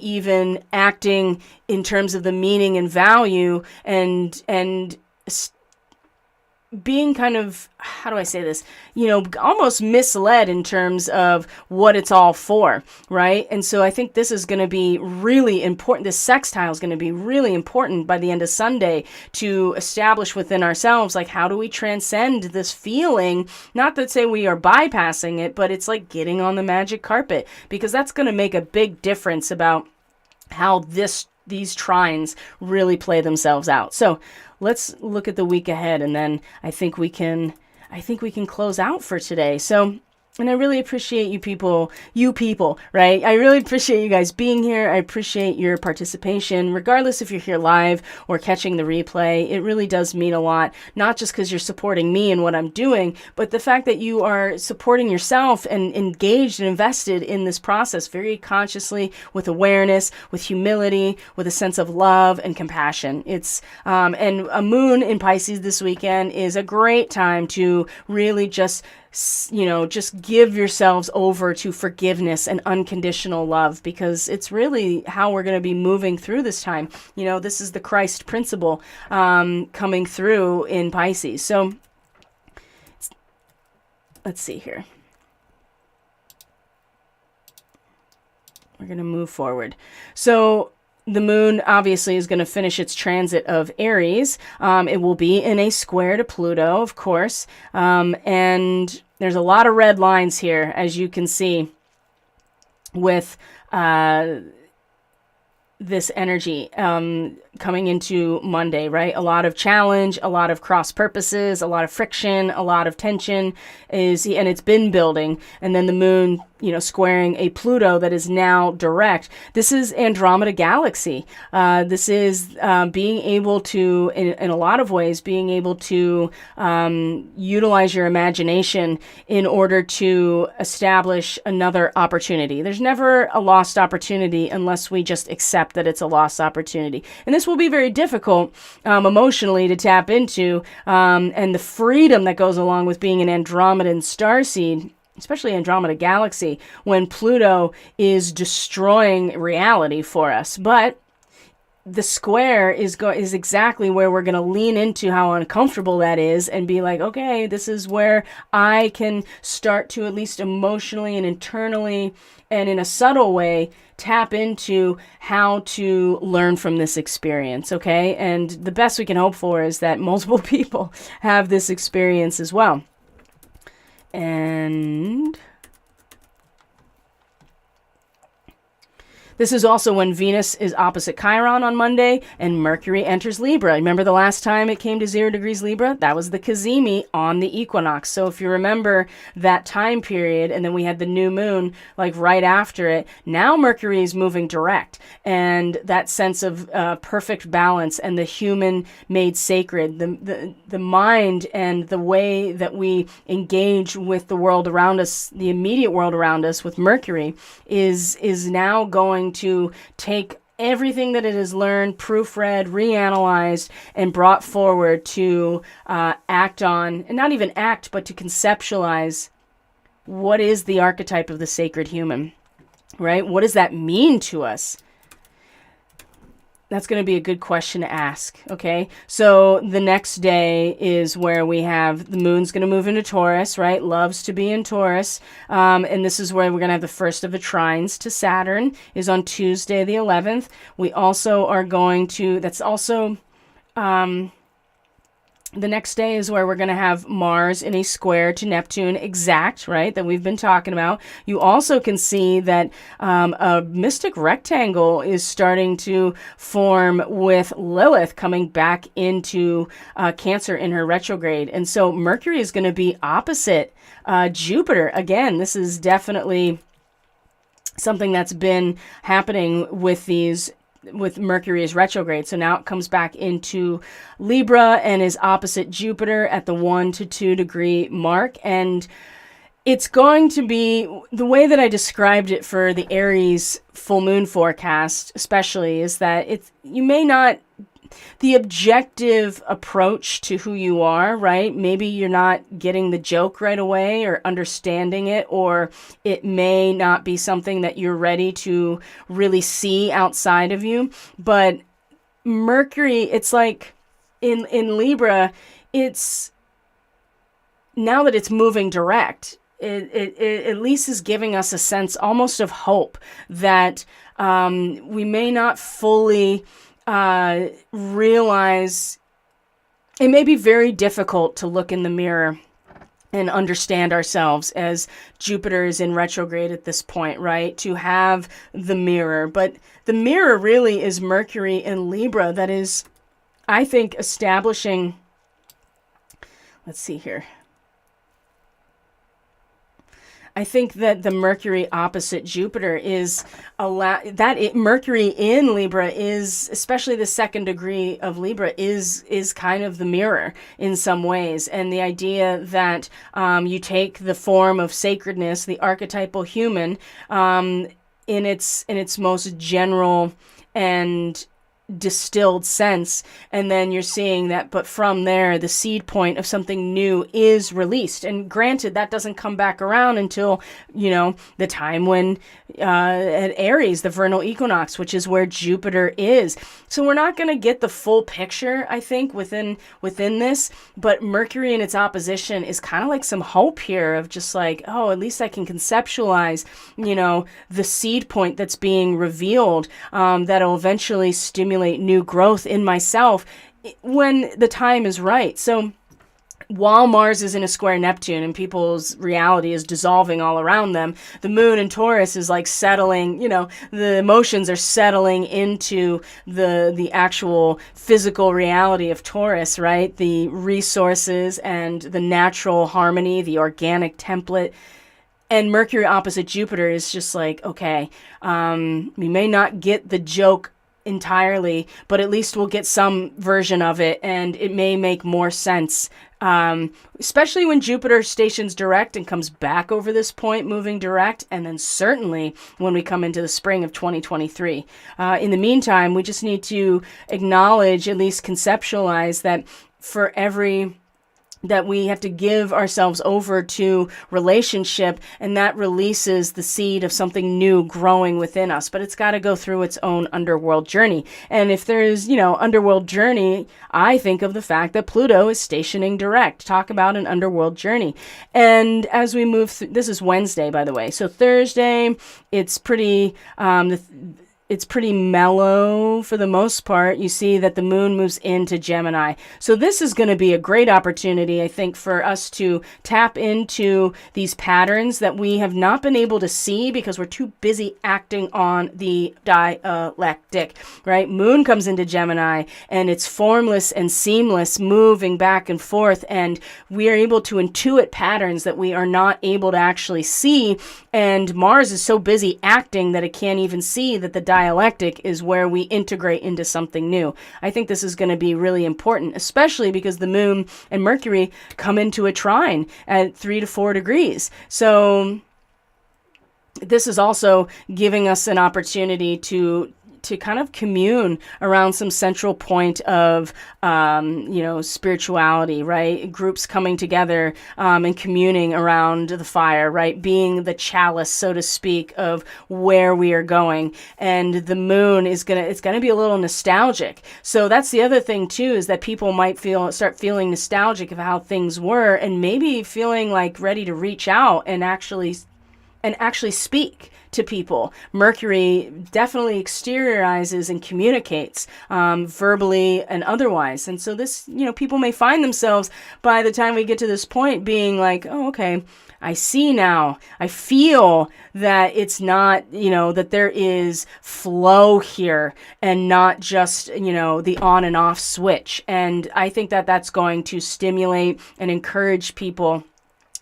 even acting in terms of the meaning and value and being kind of, how do I say this, almost misled in terms of what it's all for, right? And so I think this is going to be really important. This sextile is going to be really important by the end of Sunday to establish within ourselves, like, how do we transcend this feeling? Not that say we are bypassing it, but it's like getting on the magic carpet, because that's going to make a big difference about how these trines really play themselves out. So let's look at the week ahead, and then I think we can close out for today. So And I really appreciate you people, right? I really appreciate you guys being here. I appreciate your participation, regardless if you're here live or catching the replay. It really does mean a lot, not just because you're supporting me and what I'm doing, but the fact that you are supporting yourself and engaged and invested in this process very consciously, with awareness, with humility, with a sense of love and compassion. It's and a moon in Pisces this weekend is a great time to really just give yourselves over to forgiveness and unconditional love, because it's really how we're going to be moving through this time. This is the Christ principle coming through in Pisces. So let's see here. We're going to move forward. So the moon obviously is going to finish its transit of Aries. It will be in a square to Pluto, of course. And there's a lot of red lines here, as you can see, with this energy coming into Monday, right? A lot of challenge, a lot of cross purposes, a lot of friction, a lot of tension and it's been building. And then the moon, squaring a Pluto that is now direct. This is Andromeda Galaxy. This is being able to, in a lot of ways, being able to utilize your imagination in order to establish another opportunity. There's never a lost opportunity unless we just accept that it's a lost opportunity. And this will be very difficult emotionally to tap into, and the freedom that goes along with being an Andromedan starseed, especially Andromeda Galaxy, when Pluto is destroying reality for us. But the square is exactly where we're going to lean into how uncomfortable that is and be like, okay, this is where I can start to, at least emotionally and internally and in a subtle way, tap into how to learn from this experience, okay? And the best we can hope for is that multiple people have this experience as well. And this is also when Venus is opposite Chiron on Monday and Mercury enters Libra. Remember the last time it came to 0 degrees Libra? That was the Cazimi on the equinox. So if you remember that time period, and then we had the new moon like right after it, now Mercury is moving direct. And that sense of perfect balance and the human made sacred, the mind and the way that we engage with the world around us, the immediate world around us with Mercury, is now going to take everything that it has learned, proofread, reanalyzed, and brought forward to act on, and not even act, but to conceptualize what is the archetype of the sacred human, right? What does that mean to us? That's going to be a good question to ask, okay? So the next day is where we have the moon's going to move into Taurus, right? Loves to be in Taurus. And this is where we're going to have the first of the trines to Saturn is on Tuesday the 11th. We also are going to, that's also... the next day is where we're going to have Mars in a square to Neptune exact, right, that we've been talking about. You also can see that a mystic rectangle is starting to form with Lilith coming back into Cancer in her retrograde. And so Mercury is going to be opposite Jupiter. Again, this is definitely something that's been happening with Mercury's retrograde. So now it comes back into Libra and is opposite Jupiter at the 1 to 2 degree mark. And it's going to be, the way that I described it for the Aries full moon forecast, especially, is that you may not, the objective approach to who you are, right? Maybe you're not getting the joke right away or understanding it, or it may not be something that you're ready to really see outside of you. But Mercury, it's like in Libra, it's now that it's moving direct, it at least is giving us a sense almost of hope that we may not fully realize. It may be very difficult to look in the mirror and understand ourselves as Jupiter is in retrograde at this point, right? To have the mirror. But the mirror really is Mercury in Libra that is, I think, establishing, let's see here. I think that the Mercury opposite Jupiter is Mercury in Libra is, especially the second degree of Libra, is kind of the mirror in some ways, and the idea that you take the form of sacredness, the archetypal human, in its most general and distilled sense, and then you're seeing that, but from there the seed point of something new is released. And granted, that doesn't come back around until the time when at Aries, the vernal equinox, which is where Jupiter is. So we're not going to get the full picture, I think, within this, but Mercury in its opposition is kind of like some hope here of just like, oh, at least I can conceptualize the seed point that's being revealed, that'll eventually stimulate new growth in myself when the time is right. So while Mars is in a square Neptune and people's reality is dissolving all around them, the moon in Taurus is like settling, the emotions are settling into the actual physical reality of Taurus, right? The resources and the natural harmony, the organic template. And Mercury opposite Jupiter is just like, okay, we may not get the joke entirely, but at least we'll get some version of it, and it may make more sense, especially when Jupiter stations direct and comes back over this point, moving direct, and then certainly when we come into the spring of 2023. In the meantime, we just need to acknowledge, at least conceptualize, that for every that we have to give ourselves over to relationship, and that releases the seed of something new growing within us. But it's got to go through its own underworld journey. And if there's, underworld journey, I think of the fact that Pluto is stationing direct. Talk about an underworld journey. And as we move through, this is Wednesday, by the way. So Thursday, it's pretty, it's pretty mellow for the most part. You see that the moon moves into Gemini. So this is going to be a great opportunity, I think, for us to tap into these patterns that we have not been able to see because we're too busy acting on the dialectic, right? Moon comes into Gemini and it's formless and seamless, moving back and forth. And we are able to intuit patterns that we are not able to actually see. And Mars is so busy acting that it can't even see that the dialectic is where we integrate into something new. I think this is going to be really important, especially because the moon and Mercury come into a trine at 3 to 4 degrees. So this is also giving us an opportunity to kind of commune around some central point of, spirituality, right? Groups coming together and communing around the fire, right? Being the chalice, so to speak, of where we are going. And the moon it's gonna be a little nostalgic. So that's the other thing too, is that people might start feeling nostalgic of how things were, and maybe feeling like ready to reach out and actually speak to people. Mercury definitely exteriorizes and communicates verbally and otherwise. And so this, people may find themselves by the time we get to this point being like, oh, okay, I see now. I feel that it's not, that there is flow here and not just, the on and off switch. And I think that that's going to stimulate and encourage people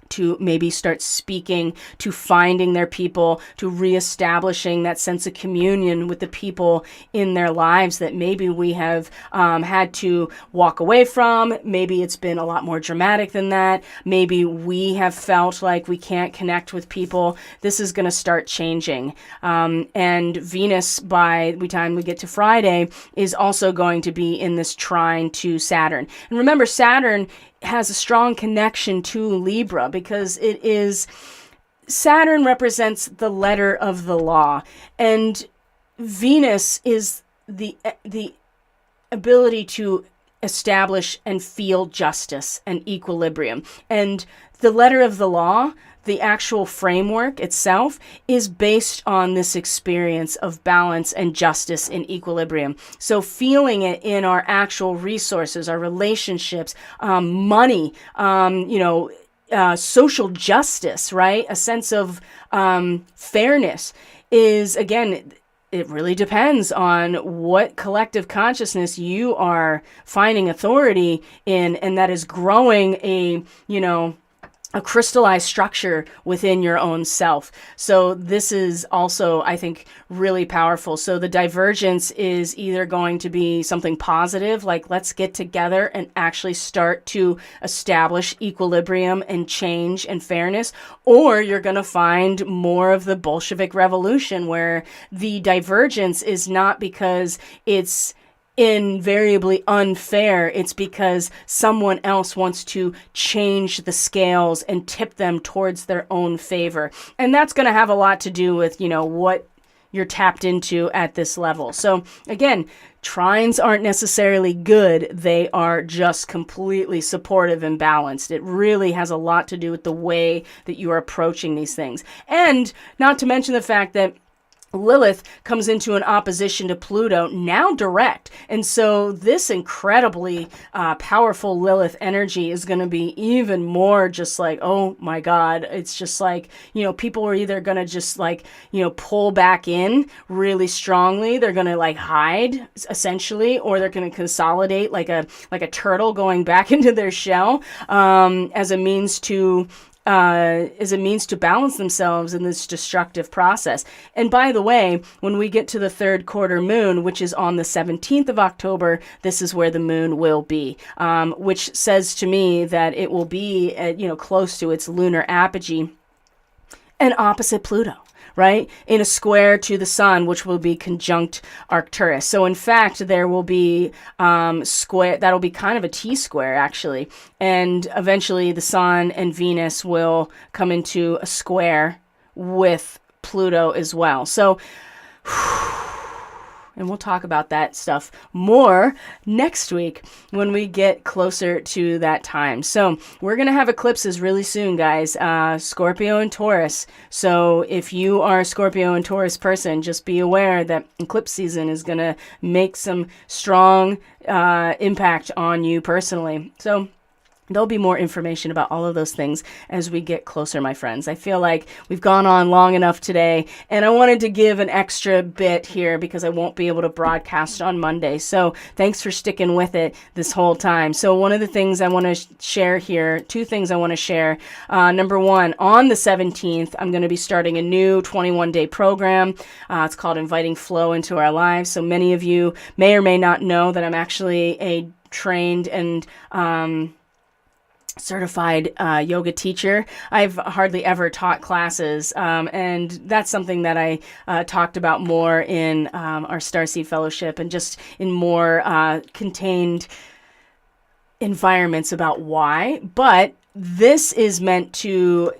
to maybe start speaking, to finding their people, to reestablishing that sense of communion with the people in their lives that maybe we have had to walk away from. Maybe it's been a lot more dramatic than that. Maybe we have felt like we can't connect with people. This is going to start changing. And Venus, by the time we get to Friday, is also going to be in this trine to Saturn. And remember, Saturn has a strong connection to Libra because Saturn represents the letter of the law, and Venus is the ability to establish and feel justice and equilibrium. And the letter of the law, the actual framework itself, is based on this experience of balance and justice and equilibrium. So feeling it in our actual resources, our relationships, money, social justice, right? A sense of fairness is, again, it really depends on what collective consciousness you are finding authority in, and that is growing a crystallized structure within your own self. So this is also, I think, really powerful. So the divergence is either going to be something positive, like let's get together and actually start to establish equilibrium and change and fairness, or you're going to find more of the Bolshevik Revolution, where the divergence is not because it's invariably unfair. It's because someone else wants to change the scales and tip them towards their own favor. And that's going to have a lot to do with, what you're tapped into at this level. So again, trines aren't necessarily good. They are just completely supportive and balanced. It really has a lot to do with the way that you are approaching these things. And not to mention the fact that Lilith comes into an opposition to Pluto, now direct. And so this incredibly powerful Lilith energy is going to be even more just like, oh my God, it's just like, people are either going to just like, pull back in really strongly. They're going to like hide essentially, or they're going to consolidate like a turtle going back into their shell as a means to balance themselves in this destructive process. And by the way, when we get to the third quarter moon, which is on the 17th of October, this is where the moon will be, which says to me that it will be close to its lunar apogee and opposite Pluto, right? In a square to the sun, which will be conjunct Arcturus. So in fact, there will be square, that'll be kind of a T-square actually. And eventually the sun and Venus will come into a square with Pluto as well. So, and we'll talk about that stuff more next week when we get closer to that time. So we're going to have eclipses really soon, guys. Scorpio and Taurus. So if you are a Scorpio and Taurus person, just be aware that eclipse season is going to make some strong impact on you personally. So there'll be more information about all of those things as we get closer, my friends. I feel like we've gone on long enough today, and I wanted to give an extra bit here because I won't be able to broadcast on Monday. So thanks for sticking with it this whole time. So one of the things I want to share here, two things I want to share. Number one, on the 17th, I'm going to be starting a new 21-day program. It's called Inviting Flow into Our Lives. So many of you may or may not know that I'm actually a trained and certified yoga teacher. I've hardly ever taught classes, and that's something that I talked about more in our Starseed Fellowship and just in more contained environments about why. But this is meant to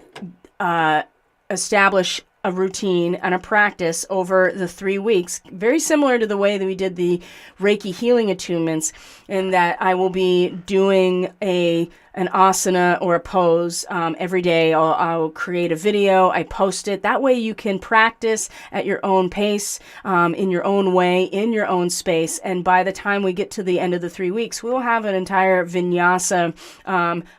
establish a routine and a practice over the 3 weeks, very similar to the way that we did the Reiki healing attunements, in that I will be doing an asana or a pose every day. I'll create a video, I post it. That way you can practice at your own pace, in your own way, in your own space. And by the time we get to the end of the 3 weeks, we will have an entire vinyasa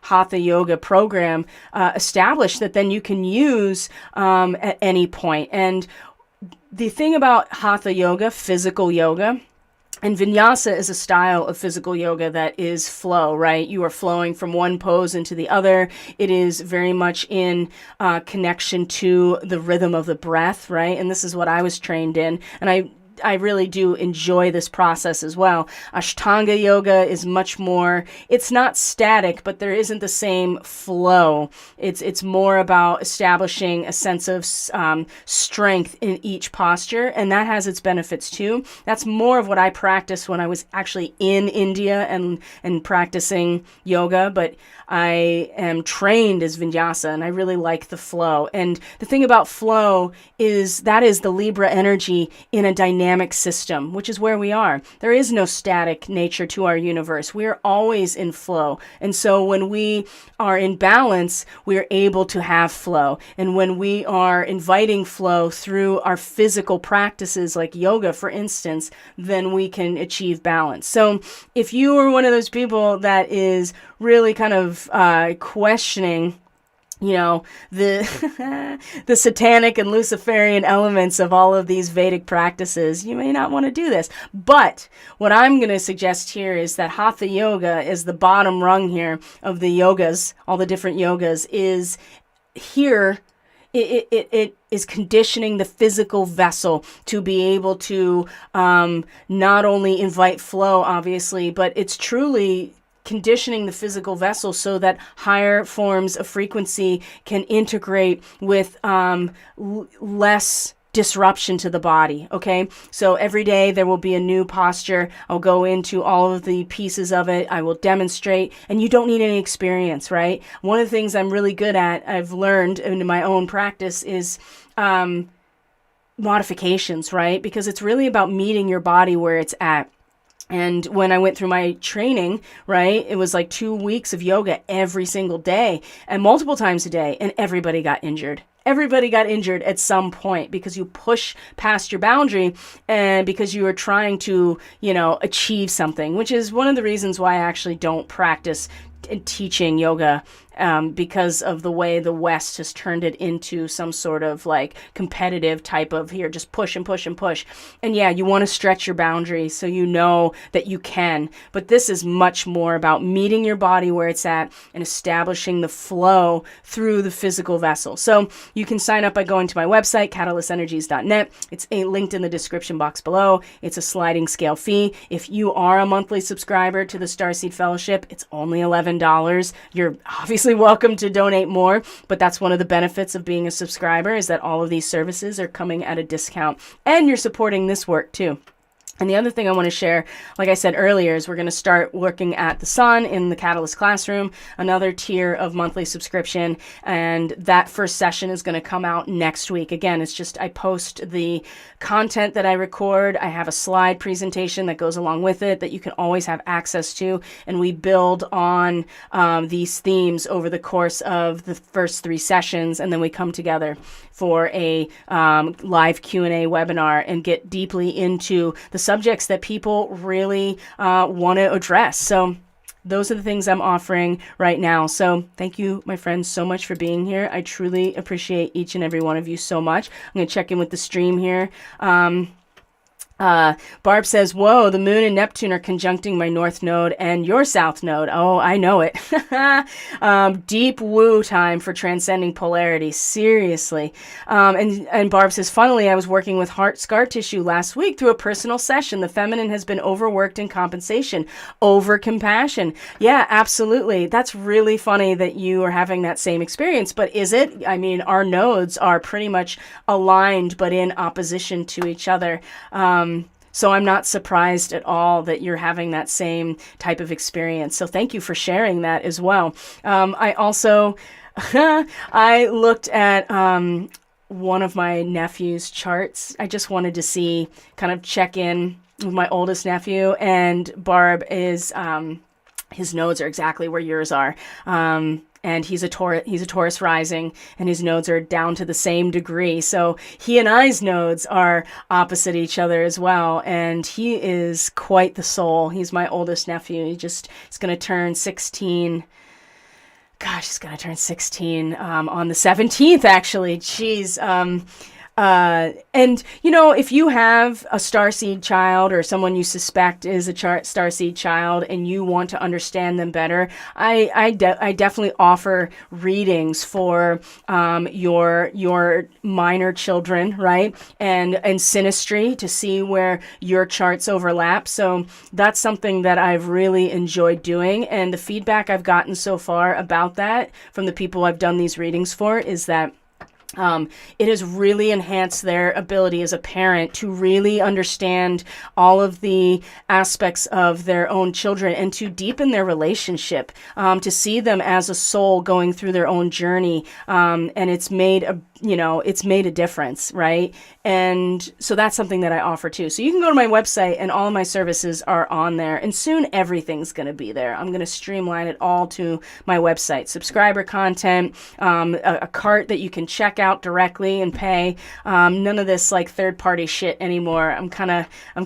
hatha yoga program established that then you can use at any point. And the thing about hatha yoga, physical yoga, and vinyasa is a style of physical yoga that is flow, right? You are flowing from one pose into the other. It is very much in connection to the rhythm of the breath, right? And this is what I was trained in. And I really do enjoy this process as well. Ashtanga yoga is much more, it's not static, but there isn't the same flow. It's more about establishing a sense of strength in each posture, and that has its benefits too. That's more of what I practiced when I was actually in India and practicing yoga, but I am trained as vinyasa, and I really like the flow. And the thing about flow is that is the Libra energy in a dynamic system, which is where we are. There is no static nature to our universe. We are always in flow. And so when we are in balance, we are able to have flow. And when we are inviting flow through our physical practices, like yoga, for instance, then we can achieve balance. So if you are one of those people that is really kind of questioning you know, the the satanic and Luciferian elements of all of these Vedic practices, you may not want to do this. But what I'm going to suggest here is that Hatha Yoga is the bottom rung here of the yogas, all the different yogas, is here. It is conditioning the physical vessel to be able to not only invite flow, obviously, but it's truly conditioning the physical vessel so that higher forms of frequency can integrate with less disruption to the body. Okay. So every day there will be a new posture. I'll go into all of the pieces of it. I will demonstrate, and you don't need any experience, right? One of the things I'm really good at, I've learned in my own practice, is modifications, right? Because it's really about meeting your body where it's at. And when I went through my training, right, it was like 2 weeks of yoga every single day and multiple times a day, and everybody got injured. Everybody got injured at some point because you push past your boundary and because you are trying to, achieve something, which is one of the reasons why I actually don't practice teaching yoga, because of the way the West has turned it into some sort of like competitive type of here, just push and push and push. And yeah, you want to stretch your boundaries so you know that you can. But this is much more about meeting your body where it's at and establishing the flow through the physical vessel. So you can sign up by going to my website, catalystenergies.net. It's linked in the description box below. It's a sliding scale fee. If you are a monthly subscriber to the Starseed Fellowship, it's only $11. You're obviously welcome to donate more, but that's one of the benefits of being a subscriber, is that all of these services are coming at a discount, and you're supporting this work too. And the other thing I want to share, like I said earlier, is we're going to start looking at the sun in the Catalyst Classroom, another tier of monthly subscription. And that first session is going to come out next week. Again, it's just I post the content that I record. I have a slide presentation that goes along with it that you can always have access to. And we build on these themes over the course of the first 3 sessions. And then we come together for a live Q&A webinar and get deeply into the subjects that people really want to address. So those are the things I'm offering right now. So thank you, my friends, so much for being here. I truly appreciate each and every one of you so much. I'm going to check in with the stream here. Barb says, whoa, the moon and Neptune are conjuncting my north node and your south node. Oh, I know it. Deep woo time for transcending polarity. Seriously. And Barb says, funnily, I was working with heart scar tissue last week through a personal session. The feminine has been overworked in compensation, over compassion. Yeah, absolutely. That's really funny that you are having that same experience. But is it? I mean, our nodes are pretty much aligned, but in opposition to each other. So I'm not surprised at all that you're having that same type of experience. So thank you for sharing that as well. I also, I looked at one of my nephew's charts. I just wanted to see, kind of check in with my oldest nephew, and Barb is, his nodes are exactly where yours are. And he's a Taurus rising, and his nodes are down to the same degree. So he and I's nodes are opposite each other as well. And he is quite the soul. He's my oldest nephew. He's going to turn 16. Gosh, he's going to turn 16 on the 17th, actually. Jeez. And if you have a starseed child or someone you suspect is a starseed child and you want to understand them better, I definitely offer readings for your minor children, right? And synastry to see where your charts overlap. So that's something that I've really enjoyed doing. And the feedback I've gotten so far about that from the people I've done these readings for is that it has really enhanced their ability as a parent to really understand all of the aspects of their own children and to deepen their relationship, to see them as a soul going through their own journey. And it's made a difference, right? And so that's something that I offer too. So you can go to my website and all of my services are on there, and soon everything's going to be there. I'm going to streamline it all to my website, subscriber content, a cart that you can check out directly and pay. None of this like third party shit anymore.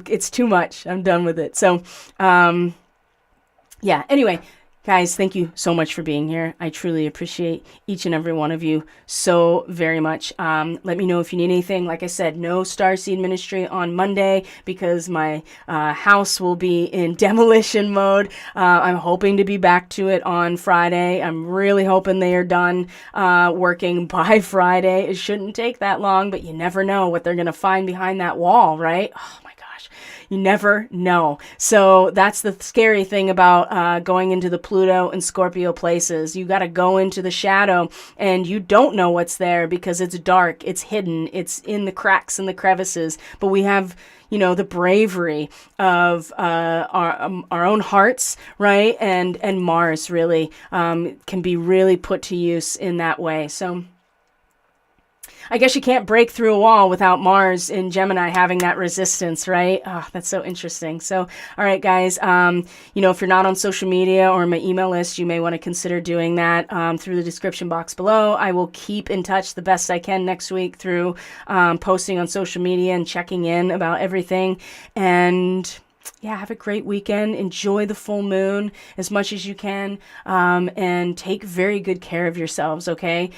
it's too much. I'm done with it. So, yeah, anyway, Guys, thank you so much for being here. I truly appreciate each and every one of you so very much. Let me know if you need anything. Like I said, no Starseed ministry on Monday because my house will be in demolition mode. I'm hoping to be back to it on Friday. I'm really hoping they are done working by Friday. It shouldn't take that long, but you never know what they're going to find behind that wall, right? Oh my gosh. You never know. So that's the scary thing about going into the Pluto and Scorpio places. You got to go into the shadow and you don't know what's there because it's dark, it's hidden, it's in the cracks and the crevices. But we have, you know, the bravery of our own hearts, right? And Mars really can be really put to use in that way. So I guess you can't break through a wall without Mars in Gemini having that resistance, right? Oh, that's so interesting. So, all right, guys, you know, if you're not on social media or my email list, you may want to consider doing that through the description box below. I will keep in touch the best I can next week through posting on social media and checking in about everything. And yeah, have a great weekend. Enjoy the full moon as much as you can, and take very good care of yourselves, okay?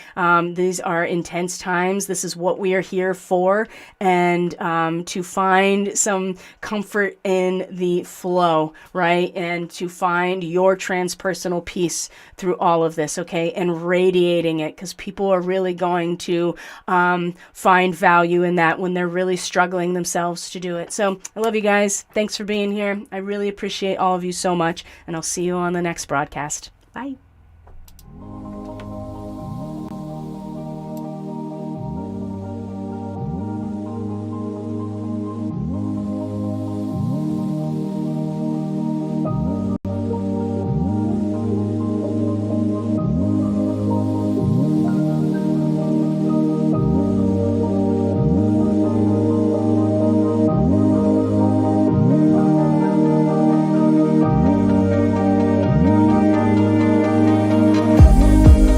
These are intense times. This is what we are here for, and to find some comfort in the flow, right? And to find your transpersonal peace through all of this, okay? And radiating it, because people are really going to find value in that when they're really struggling themselves to do it. So I love you guys. Thanks for being here. I really appreciate all of you so much, and I'll see you on the next broadcast. Bye.